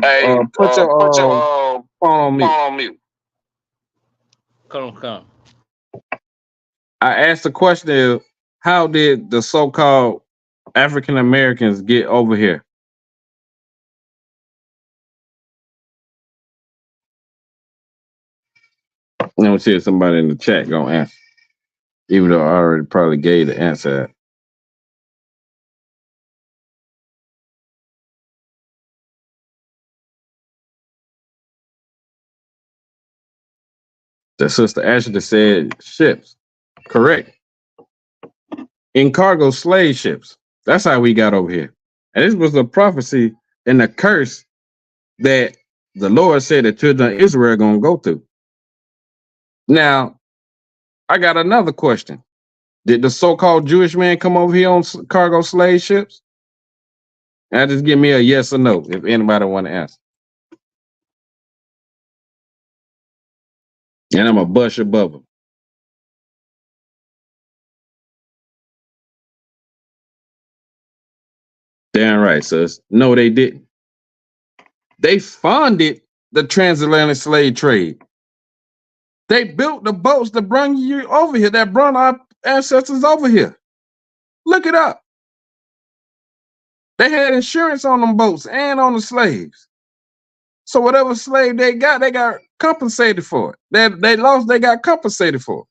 put your phone on mute. Come. I asked the question, how did the so-called African Americans get over here? Let me see if somebody in the chat gonna answer. Even though I already probably gave the answer. The sister Ashley said ships. Correct. In cargo slave ships. That's how we got over here. And this was a prophecy and a curse that the Lord said the children of Israel are going to go through. Now, I got another question. Did the so-called Jewish man come over here on cargo slave ships? And just give me a yes or no if anybody want to answer. And I'm a bush above them. Damn right, sis. No, they didn't. They funded the transatlantic slave trade. They built the boats that bring you over here, that brought our ancestors over here. Look it up. They had insurance on them boats and on the slaves. So whatever slave they got compensated for it. They lost, they got compensated for it.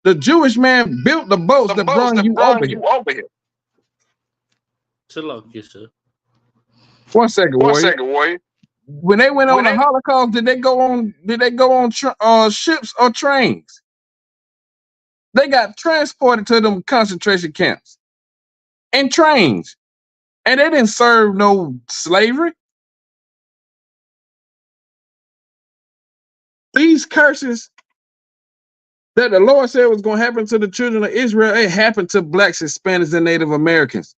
The Jewish man built the boats that brought you over here. Chill out, yes, sir. 1 second, warrior. When they went on the Holocaust, did they go on ships or trains? They got transported to them concentration camps and trains. And they didn't serve no slavery. These curses that the Lord said was going to happen to the children of Israel, it happened to blacks, Hispanics, and Native Americans.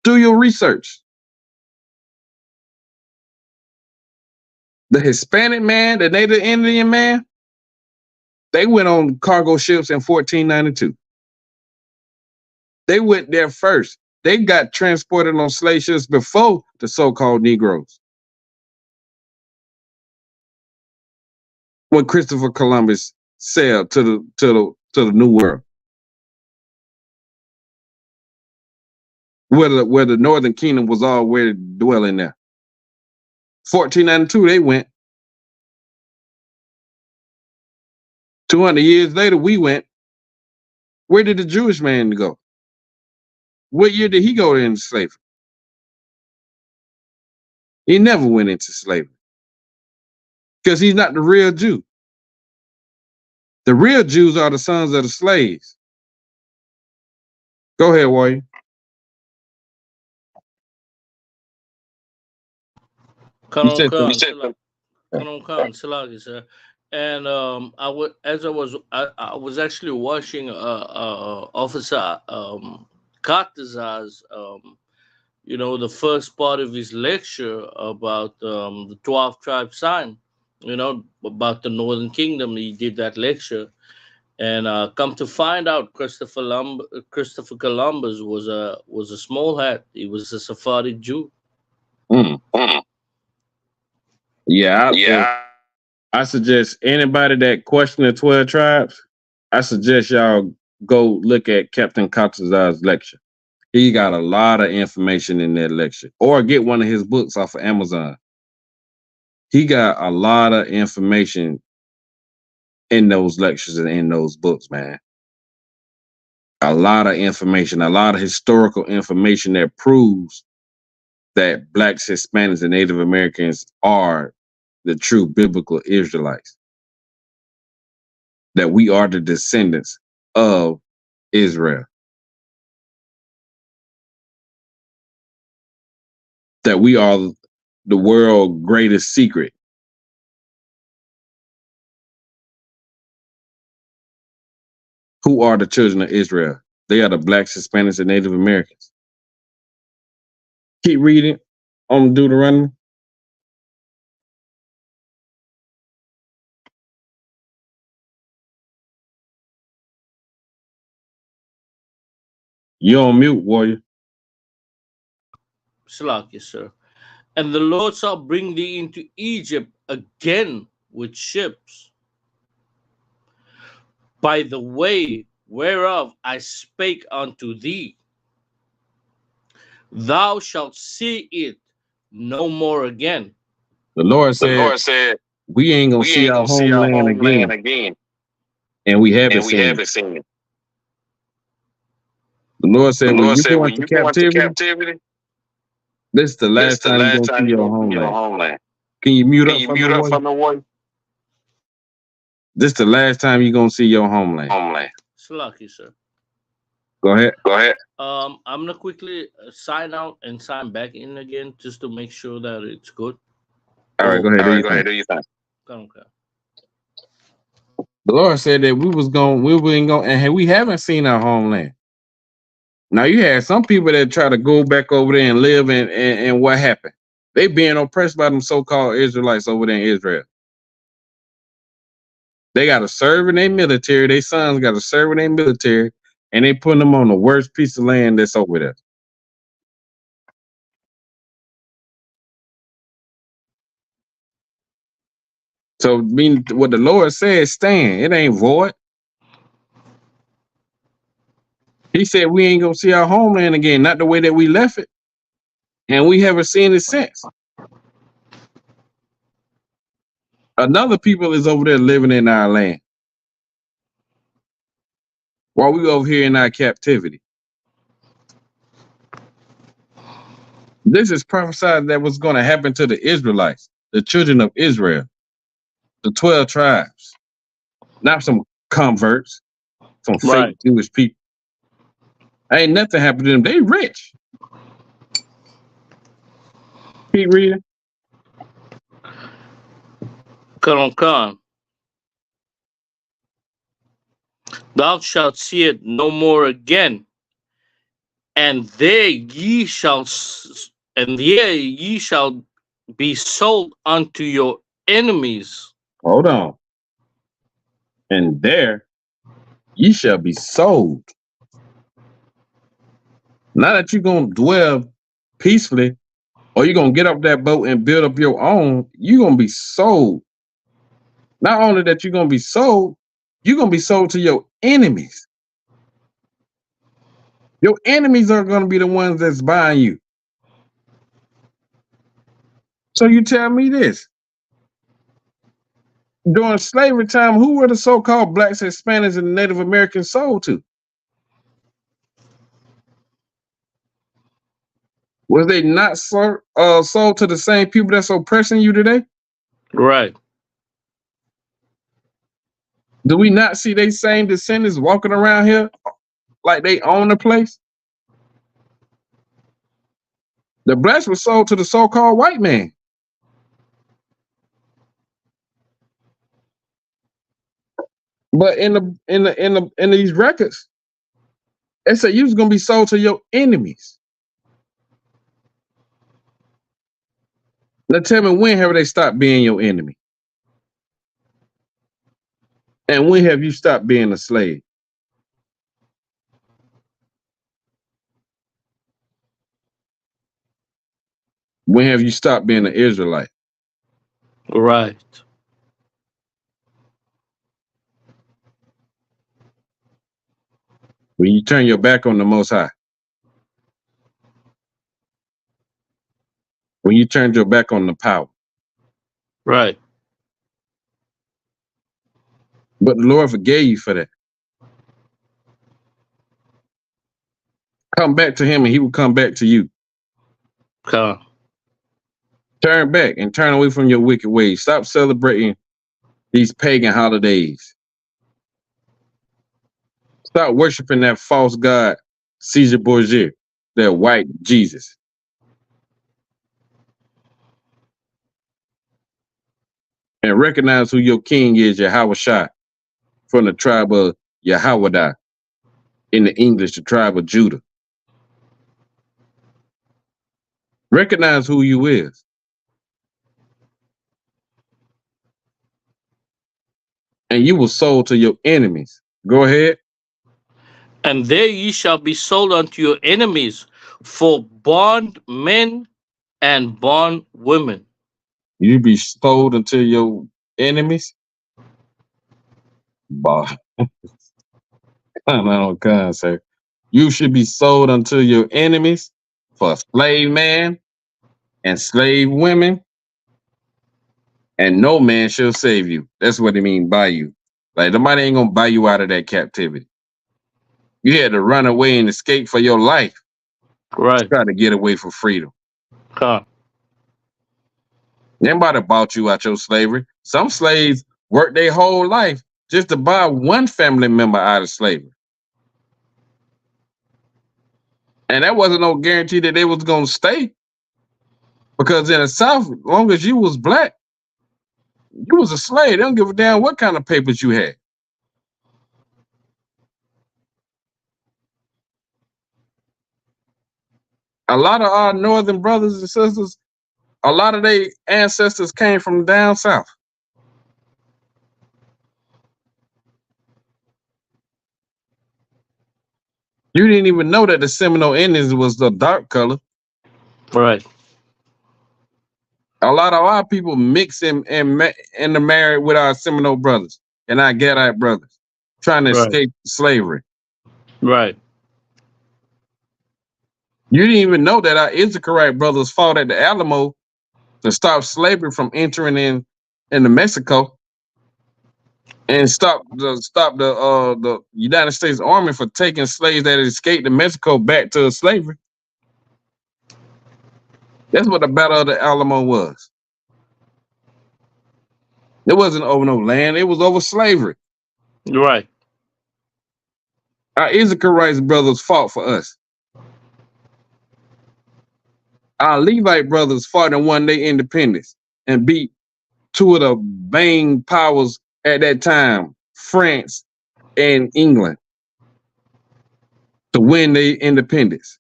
Do your research. The Hispanic man, the Native Indian man, they went on cargo ships in 1492. They went there first. They got transported on slave ships before the so-called Negroes. When Christopher Columbus sailed to the New World, where the Northern Kingdom was already dwelling there. 1492, they went. 200 years later, we went. Where did the Jewish man go? What year did he go into slavery? He never went into slavery because he's not the real Jew. The real Jews are the sons of the slaves. Go ahead, Warrior. Sir. And I was actually watching Officer Cartez's the first part of his lecture about the 12 tribe sign, about the Northern Kingdom. He did that lecture, and come to find out, Christopher Columbus was a small hat. He was a Sephardic Jew. Yeah, I suggest anybody that question the 12 tribes, I suggest y'all go look at Captain Cartez's lecture. He got a lot of information in that lecture. Or get one of his books off of Amazon. He got a lot of information in those lectures and in those books, man. A lot of information, a lot of historical information that proves that Blacks, Hispanics, and Native Americans are the true biblical Israelites. That we are the descendants of Israel. That we are the world's greatest secret. Who are the children of Israel? They are the Blacks, Hispanics, and Native Americans. Keep reading on Deuteronomy. You're on mute, Warrior. Salaki, sir. And the Lord shall bring thee into Egypt again with ships, by the way whereof I spake unto thee. Thou shalt see it no more again. The Lord said, we ain't gonna see our homeland again. And we haven't seen it. The Lord said, when you go into captivity, this is the last time you're gonna see your homeland. Can you mute up from the one? This is the last time you're gonna see your homeland. Salaki, sir. Go ahead. I'm gonna quickly sign out and sign back in again just to make sure that it's good. All right, go ahead. Do your thing. Okay. The Lord said that we ain't going, and we haven't seen our homeland. Now you had some people that try to go back over there and live, and what happened? They being oppressed by them so-called Israelites over there in Israel. They got to serve in their military. Their sons got to serve in their military, and they putting them on the worst piece of land that's over there. So, what the Lord said, stand. It ain't void. He said we ain't gonna see our homeland again, not the way that we left it. And we haven't seen it since. Another people is over there living in our land, while we over here in our captivity. This is prophesied that was going to happen to the Israelites, the children of Israel, the 12 tribes, not some converts, some fake Jewish people. Ain't nothing happened to them. They rich. Keep reading. Come. Thou shalt see it no more again, and there ye shall be sold unto your enemies. Hold on. And there ye shall be sold. Not that you're going to dwell peacefully, or you're going to get up that boat and build up your own. You're going to be sold. Not only that you're going to be sold, you're going to be sold to your enemies. Your enemies are going to be the ones that's buying you. So you tell me this. During slavery time, who were the so-called Blacks, Hispanics, and Native Americans sold to? Was they not sold to the same people that's oppressing you today? Right. Do we not see they same descendants walking around here like they own the place? The blacks were sold to the so-called white man. But in these records, they said you was gonna be sold to your enemies. Now tell me, when have they stopped being your enemy? And when have you stopped being a slave? When have you stopped being an Israelite? Right. When you turn your back on the Most High. When you turned your back on the power. Right. But the Lord forgave you for that. Come back to him and he will come back to you. Come. Turn back and turn away from your wicked ways. Stop celebrating these pagan holidays. Stop worshiping that false god, Caesar Borgia, that white Jesus. And recognize who your king is, Yahushua, from the tribe of Yahweh. In the English, the tribe of Judah. Recognize who you is. And you were sold to your enemies. Go ahead. And there ye shall be sold unto your enemies for bondmen and bondwomen. You be sold unto your enemies? Bah. Come, sir. You should be sold unto your enemies for slave man and slave women, and no man shall save you. That's what it means, buy you. Like, nobody ain't gonna buy you out of that captivity. You had to run away and escape for your life. Right. Try to get away for freedom. Huh. Nobody bought you out your slavery. Some slaves worked their whole life just to buy one family member out of slavery. And that wasn't no guarantee that they was gonna stay. Because in the South, as long as you was black, you was a slave. They don't give a damn what kind of papers you had. A lot of our northern brothers and sisters, a lot of their ancestors came from down south. You didn't even know that the Seminole Indians was the dark color. Right. A lot of our people mix and married with our Seminole brothers and our Gadite brothers, trying to escape slavery. Right. You didn't even know that our Isupk brothers fought at the Alamo to stop slavery from entering into Mexico, and stop the United States Army for taking slaves that had escaped to Mexico back to slavery. That's what the Battle of the Alamo was. It wasn't over no land, it was over slavery. Right. Our Isupk brothers fought for us. Our Levite brothers fought and won their independence and beat two of the main powers at that time, France and England, to win their independence.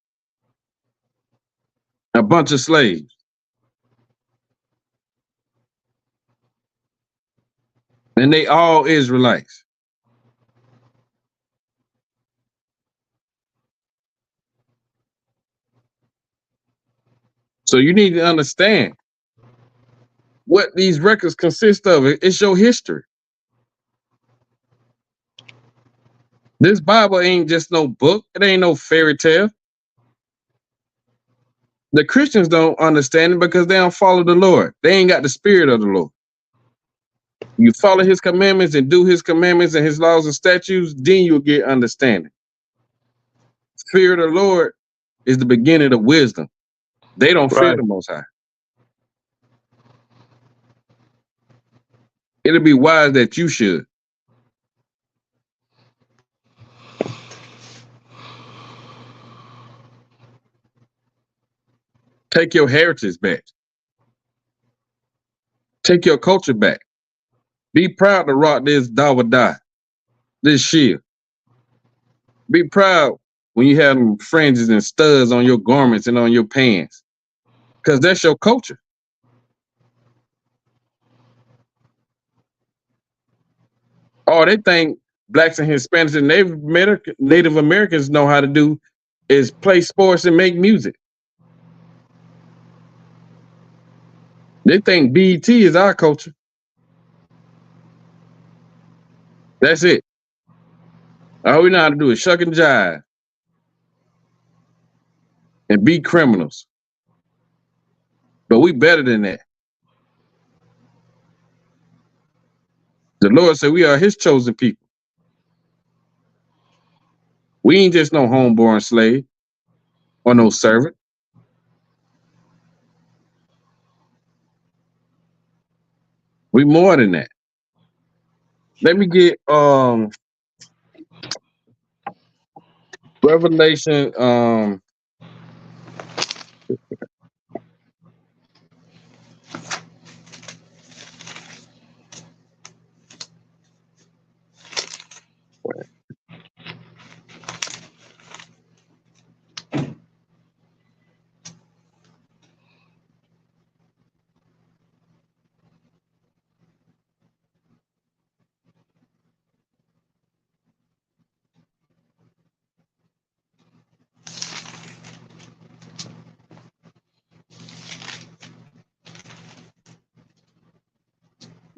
A bunch of slaves. And they all Israelites. So you need to understand what these records consist of. It's your history. This Bible ain't just no book. It ain't no fairy tale. The Christians don't understand it because they don't follow the Lord. They ain't got the spirit of the Lord. You follow his commandments and do his commandments and his laws and statutes, then you'll get understanding. Fear of the Lord is the beginning of wisdom. They don't fear the Most High. It'll be wise that you should. Take your heritage back. Take your culture back. Be proud to rock this Dawada, this shield. Be proud when you have them fringes and studs on your garments and on your pants, because that's your culture. All they think blacks and Hispanics and Native Americans know how to do is play sports and make music. They think BET is our culture. That's it. All we know how to do is shuck and jive and be criminals. But we better than that. The Lord said we are his chosen people. We ain't just no homeborn slave or no servant. We more than that. Let me get Revelation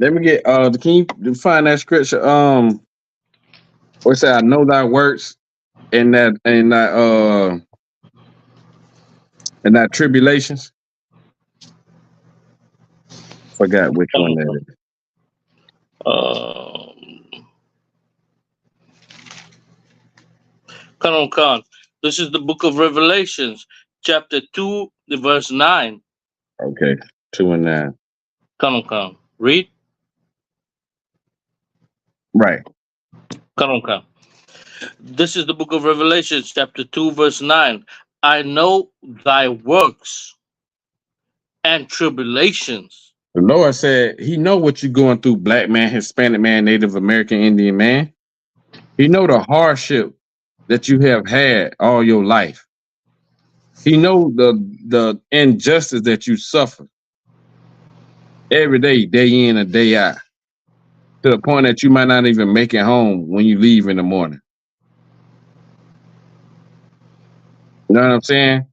let me get can you find that scripture? Where it say I know thy works and that tribulations. Forgot which one that is. Come. This is the book of Revelations, chapter 2, verse 9. Okay, 2 and 9. Come. Read. Right. Come. This is the book of Revelation, chapter 2, verse 9. I know thy works and tribulations. The Lord said he know what you're going through, black man, Hispanic man, Native American, Indian man. He know the hardship that you have had all your life. He know the injustice that you suffer every day, day in and day out, to the point that you might not even make it home when you leave in the morning. You know what I'm saying?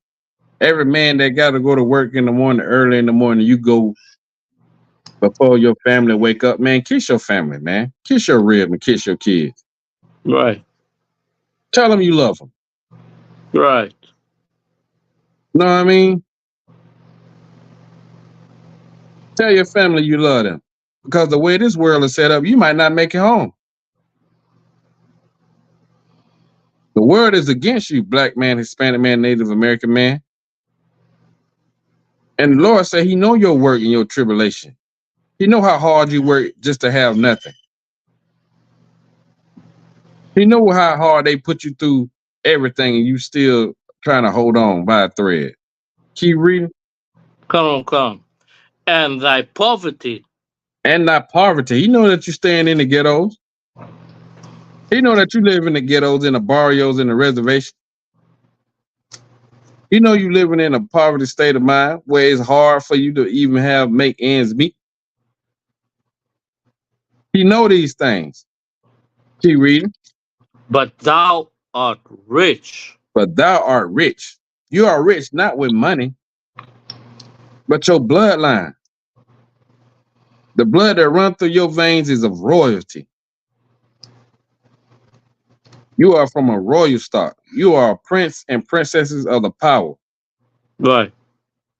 Every man that got to go to work in the morning, early in the morning, you go before your family wake up, man, kiss your family, man. Kiss your rib and kiss your kids. Right. Tell them you love them. Right. Know what I mean? Tell your family you love them. Because the way this world is set up, you might not make it home. The world is against you, black man, Hispanic man, Native American man. And the Lord said he know your work and your tribulation. He know how hard you work just to have nothing. He know how hard they put you through everything and you still trying to hold on by a thread. Keep reading. Come. And thy poverty. And thy poverty. He know that you staying in the ghettos. He know that you live in the ghettos, in the barrios, in the reservation. He know you living in a poverty state of mind where it's hard for you to even make ends meet. He know these things. Keep reading. But thou art rich. But thou art rich. You are rich not with money, but your bloodline. The blood that runs through your veins is of royalty. You are from a royal stock. You are a prince and princesses of the power. Right.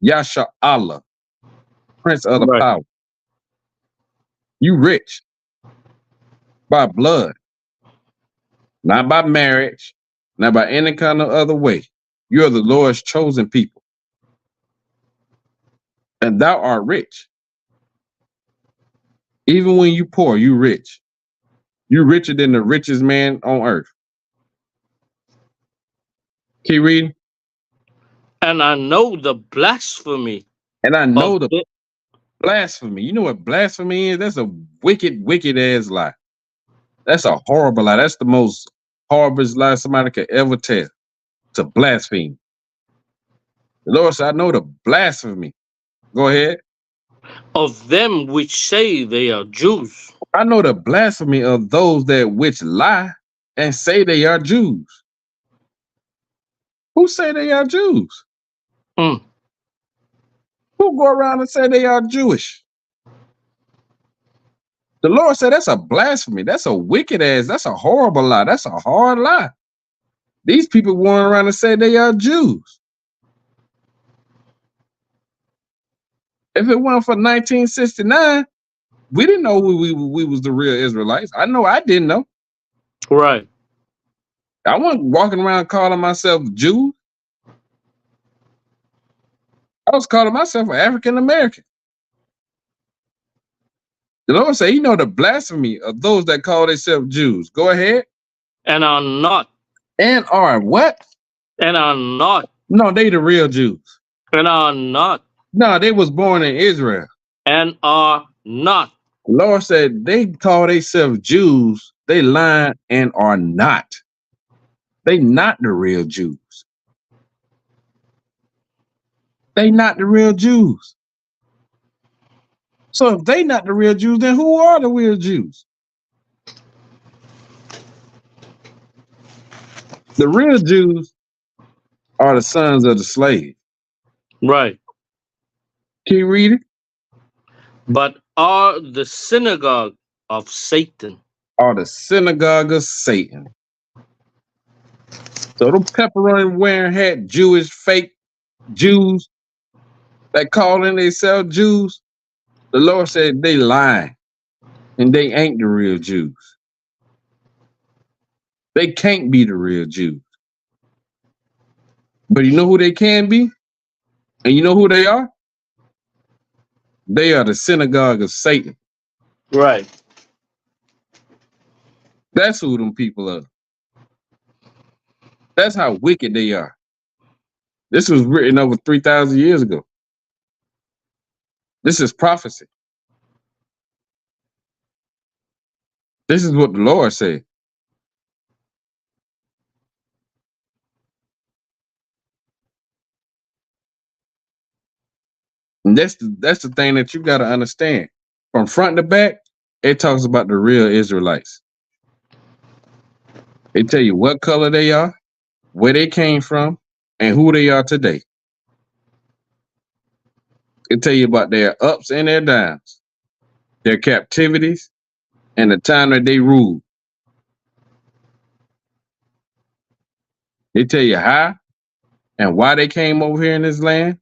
Yasha Allah, prince of the power. You rich by blood, not by marriage, not by any kind of other way. You are the Lord's chosen people. And thou art rich. Even when you poor, you rich. You richer than the richest man on earth. Keep reading. And I know the blasphemy And I know of the blasphemy. You know what blasphemy is? That's a wicked, wicked ass lie. That's a horrible lie. That's the most horrible lie somebody could ever tell. To blaspheme. The Lord said, I know the blasphemy. Go ahead. of them which say they are Jews. I know the blasphemy of those that which lie and say they are Jews. Who say they are Jews? Mm. Who go around and say they are Jewish? The Lord said that's a blasphemy. That's a wicked ass. That's a horrible lie. That's a hard lie. These people going around and say they are Jews. If it weren't for 1969, we didn't know we was the real Israelites. I know I didn't know. Right. I wasn't walking around calling myself Jew. I was calling myself an African American. The Lord said, you know the blasphemy of those that call themselves Jews. Go ahead. And are not. And are what? And are not. No, they the real Jews. And are not. No, they was born in Israel. And are not. The Lord said they call themselves Jews. They lying and are not. They not the real Jews. They not the real Jews. So if they not the real Jews, then who are the real Jews? The real Jews are the sons of the slave. Right. Can you read it? But are the synagogue of Satan. Are the synagogue of Satan. So them pepperoni wearing hat Jewish fake Jews that calling themselves Jews, the Lord said they lying and they ain't the real Jews. They can't be the real Jews. But you know who they can be? And you know who they are? They are the synagogue of Satan. Right. That's who them people are. That's how wicked they are. This was written over 3,000 years ago. This is prophecy. This is what the Lord said. And that's the thing that you got to understand. From front to back, it talks about the real Israelites. They tell you what color they are, where they came from, and who they are today. It tell you about their ups and their downs, their captivities, and the time that they ruled. They tell you how and why they came over here in this land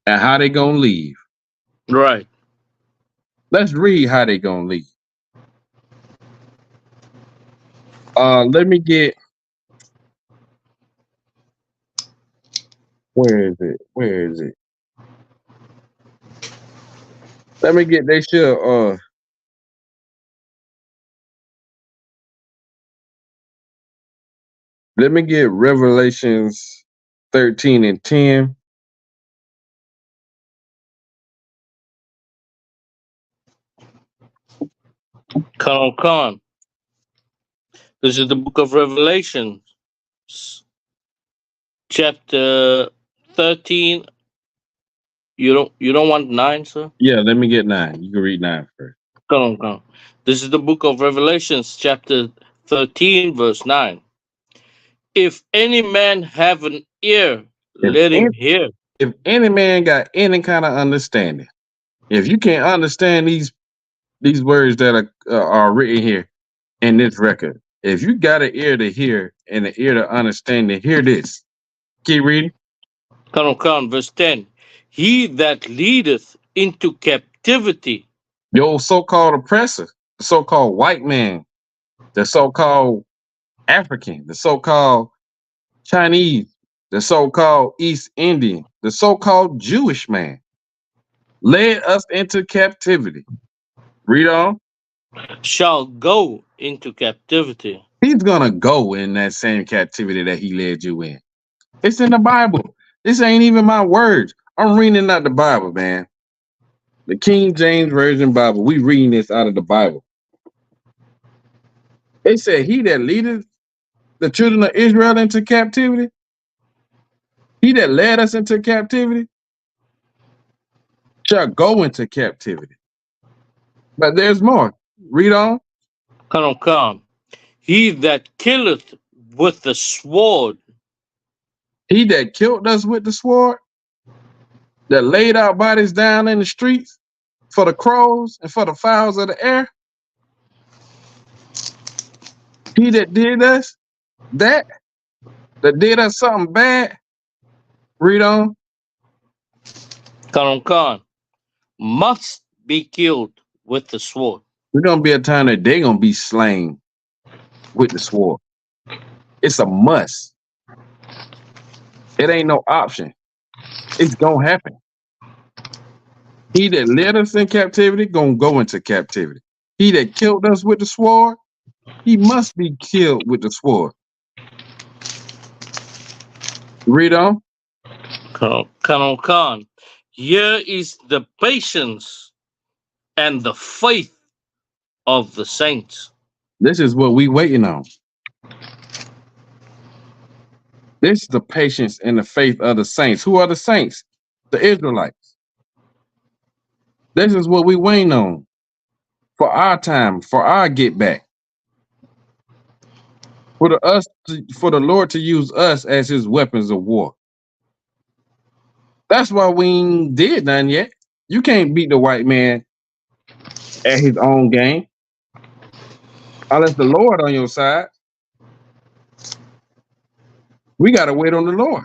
and how they gonna leave. Right. Let's read how they gonna leave. Let me get, where is it? Where is it? Let me get, they should, let me get Revelations 13 and 10. Come on. This is the book of Revelation, chapter 13. You don't want 9, sir? Yeah, let me get 9. You can read 9 first. Come on. This is the book of Revelations, chapter 13, verse 9. If any man have an ear, let him hear. If any man got any kind of understanding, if you can't understand these words that are written here in this record, if you got an ear to hear and an ear to understand, then hear this. Keep reading. Come on, verse 10. He that leadeth into captivity. Your so-called oppressor, the so-called white man, the so-called African, the so-called Chinese, the so-called East Indian, the so-called Jewish man, led us into captivity. Read on. Shall go into captivity. He's gonna go in that same captivity that he led you in. It's in the Bible. This ain't even my words. I'm reading out the Bible, man. The King James Version Bible. We reading this out of the Bible. It said, he that leadeth the children of Israel into captivity, he that led us into captivity, shall go into captivity. But there's more. Read on. Come. He that killeth with the sword. He that killed us with the sword, that laid our bodies down in the streets for the crows and for the fowls of the air. He that did us that did us something bad. Read on. Come. Must be killed with the sword. We're gonna be a time that they're gonna be slain with the sword. It's a must. It ain't no option. It's gonna happen. He that led us in captivity gonna go into captivity. He that killed us with the sword, he must be killed with the sword. Read on. Come. Here is the patience and the faith of the saints. This is what we waiting on. This is the patience and the faith of the saints. Who are the saints? The Israelites. This is what we waiting on for our time, for our get back. For the Lord to use us as his weapons of war. That's why we ain't did nothing yet. You can't beat the white man at his own game. Unless the Lord on your side. We got to wait on the Lord.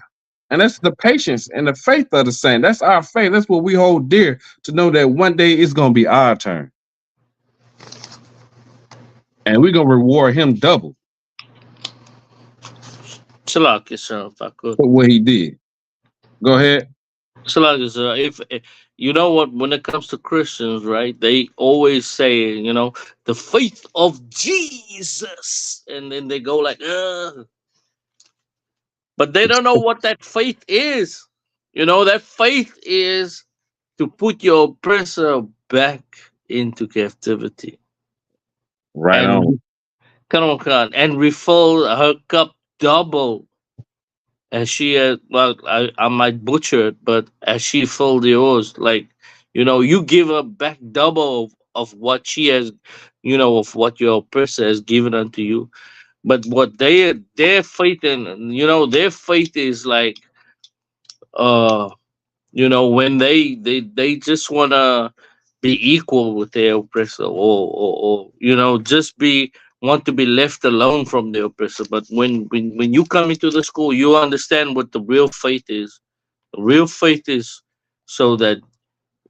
And that's the patience and the faith of the saint. That's our faith. That's what we hold dear, to know that one day it's going to be our turn. And we're going to reward him double. Salak, sir, if I could. For what he did. Go ahead. Salak, sir, if you know what, when it comes to Christians, right, they always say, the faith of Jesus. And then they go like, but they don't know what that faith is. That faith is to put your oppressor back into captivity. Right on. Come, and refill her cup double as she had. Well, I might butcher it, but as she filled yours, like you give her back double of what she has, of what your oppressor has given unto you. But what their faith in, their faith is like, when they just want to be equal with their oppressor, or just want to be left alone from the oppressor. But when you come into the school, you understand what the real faith is. The real faith is so that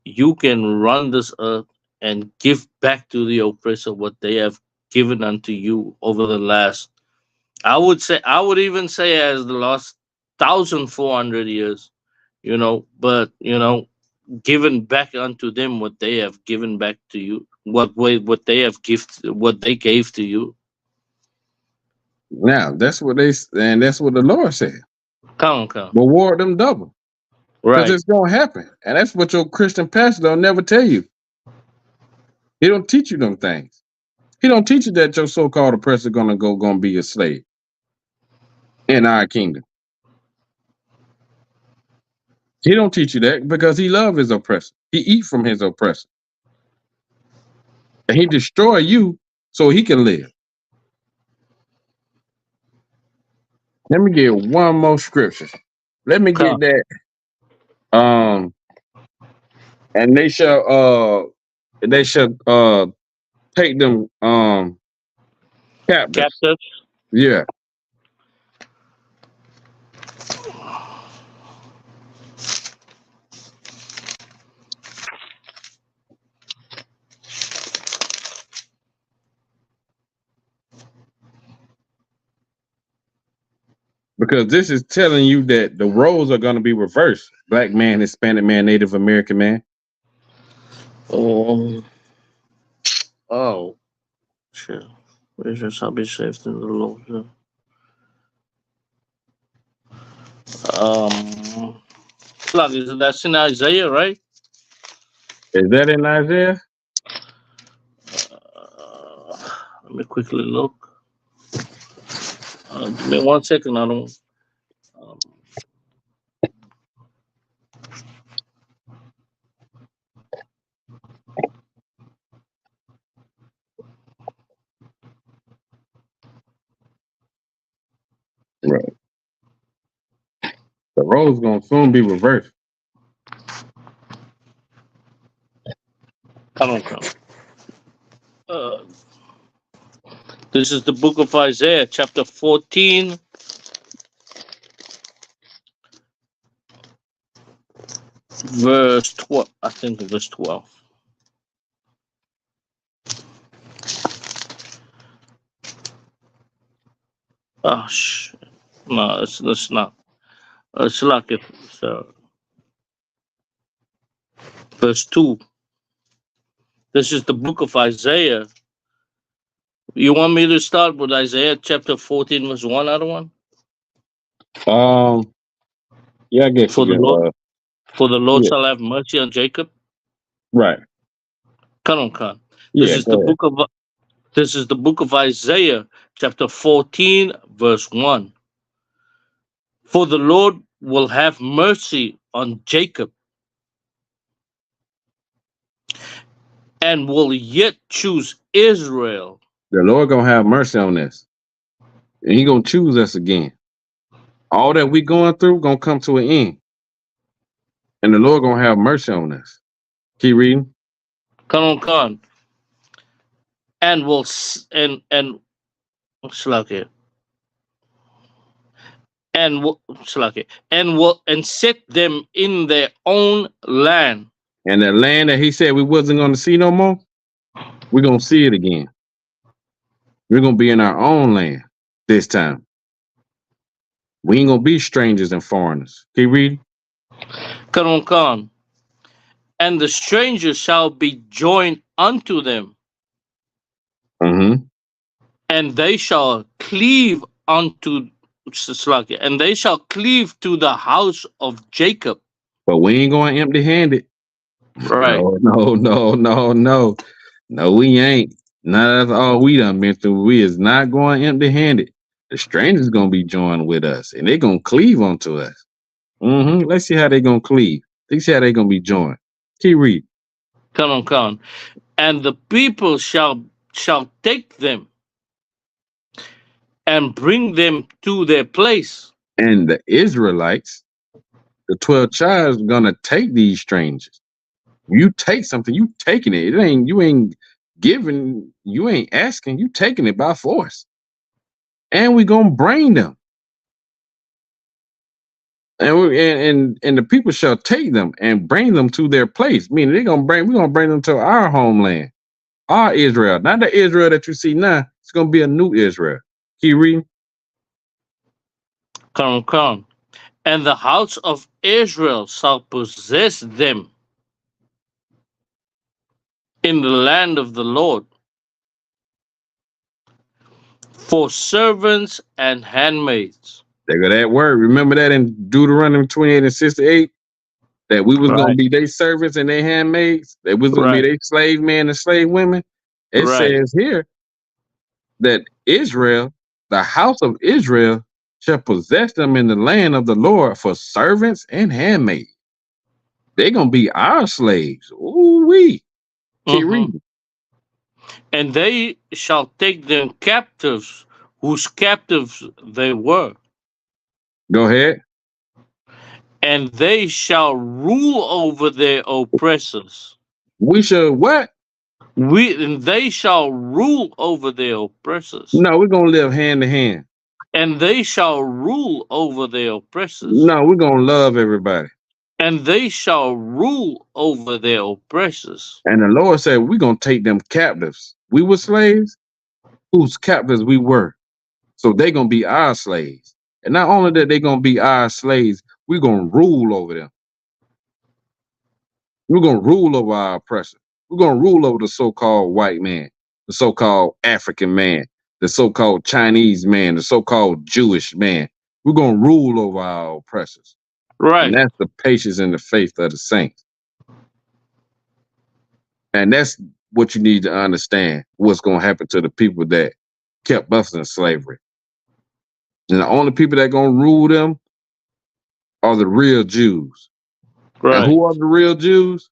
you can run this earth and give back to the oppressor what they have given unto you over the last, I would even say, as the last 1,400 years, but given back unto them what they have given back to you, what they gave to you. Now, that's what that's what the Lord said. Come. Reward them double. Right. Because it's going to happen. And that's what your Christian pastor don't never tell you. He don't teach you them things. He don't teach you that your so-called oppressor gonna be a slave in our kingdom. He don't teach you that because he love his oppressor. He eat from his oppressor. And he destroy you so he can live. Let me get one more scripture. Let me get that. And they shall take them captives. Yeah. Because this is telling you that the roles are going to be reversed. Black man, Hispanic man, Native American man. Oh, shit. Where's your shall be saved in the Lord? Look, that's in Isaiah, right? Is that in Isaiah? Let me quickly look. Give me 1 second. I don't. Right. The role's gonna soon be reversed. Come on, come. This is the book of Isaiah, chapter 14. Verse 12. I think verse 12. Oh, shit. No, it's not. It's like it. So, verse 2. This is the book of Isaiah. You want me to start with Isaiah chapter 14, verse 1, other one? Yeah, I guess For the you Lord, for the Lord yeah. shall have mercy on Jacob. Right. Come on, come. Yeah, This is the book of Isaiah, chapter 14, verse 1. For the Lord will have mercy on Jacob and will yet choose Israel. The Lord gonna have mercy on us. And he gonna choose us again. All that we going through gonna come to an end. And the Lord gonna have mercy on us. Keep reading. Come on. And will what's like it? And will set them in their own land. And that land that he said we wasn't gonna see no more, we're gonna see it again. We're gonna be in our own land this time. We ain't gonna be strangers and foreigners. Keep reading. Come on. And the strangers shall be joined unto them. Mm-hmm. And they shall cleave unto and they shall cleave to the house of Jacob. But we ain't going empty-handed. Right. No, we ain't. That's all we done been through. We is not going empty-handed. The strangers gonna be joined with us, and they gonna cleave onto us. Mm-hmm. Let's see how they gonna cleave. Let's see how they gonna be joined. Keep reading. Come on. And the people shall take them and bring them to their place. And the Israelites, the 12 tribes, gonna take these strangers. You take something, you taking it. You ain't giving, you ain't asking, you taking it by force. And we gonna bring them. And the people shall take them and bring them to their place. Meaning we're gonna bring them to our homeland, our Israel. Not the Israel that you see now. It's gonna be a new Israel. Keep reading. Come. And the house of Israel shall possess them in the land of the Lord for servants and handmaids. There go that word. Remember that in Deuteronomy 28 and 68? That we was gonna be their servants and their handmaids. That was gonna be their slave men and slave women. It says here that Israel, the house of Israel, shall possess them in the land of the Lord for servants and handmaids. They're gonna be our slaves. Ooh-wee. Keep reading. And they shall take them captives, whose captives they were. Go ahead. And they shall rule over their oppressors. We shall what? And they shall rule over their oppressors. No, we're gonna live hand to hand. And they shall rule over their oppressors. No, we're gonna love everybody. And they shall rule over their oppressors. And the Lord said, we're gonna take them captives. We were slaves, whose captives we were. So they're gonna be our slaves. And not only that they're gonna be our slaves, we're gonna rule over them. We're gonna rule over our oppressor. We're gonna rule over the so-called white man, the so-called African man, the so-called Chinese man, the so-called Jewish man. We're gonna rule over our oppressors. Right. And that's the patience and the faith of the saints. And that's what you need to understand, what's gonna happen to the people that kept us in slavery. And the only people that gonna rule them are the real Jews. Right. And who are the real Jews?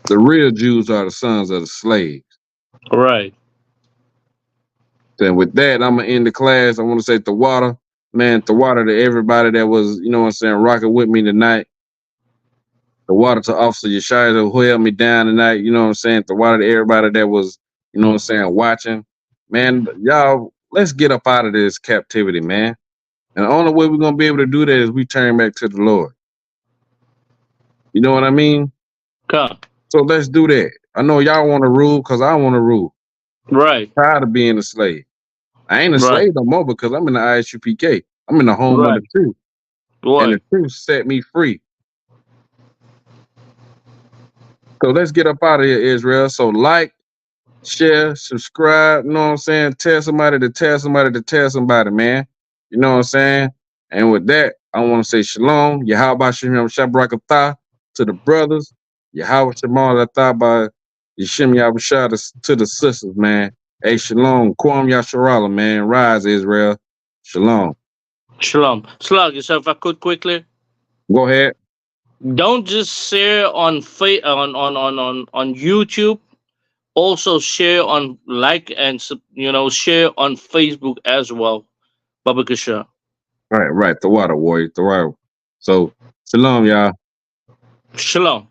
The real Jews are the sons of the slaves. Right. Then with that, I'm gonna end the class. I want to say Tawada, man, Tawada to everybody that was, you know what I'm saying, rocking with me tonight. Tawada to Officer Yeshaya who held me down tonight, you know what I'm saying. Tawada to everybody that was, you know what I'm saying, watching. Man, y'all, let's get up out of this captivity, man. And the only way we're gonna be able to do that is we turn back to the Lord. You know what I mean? Come. So let's do that. I know y'all want to rule because I want to rule. Right. Tired of being a slave. I ain't a slave no more because I'm in the Isupk. I'm in the home of the truth. And the truth set me free. So let's get up out of here, Israel. So like, share, subscribe, you know what I'm saying? Tell somebody to tell somebody to tell somebody, man. You know what I'm saying? And with that, I want to say shalom. Yahweh Shem Shabrakatah to the brothers. Yahweh Shemal Atah by Yeshem Yahushua to the sisters, man. Hey, shalom. Kwam Yasharala, man. Rise, Israel. Shalom. Shalom. Slug yourself, if I could quickly. Go ahead. Don't just share on on YouTube. Also share on and share on Facebook as well. Baba Kasha. Right. The water warrior. The water. So shalom, y'all. Shalom.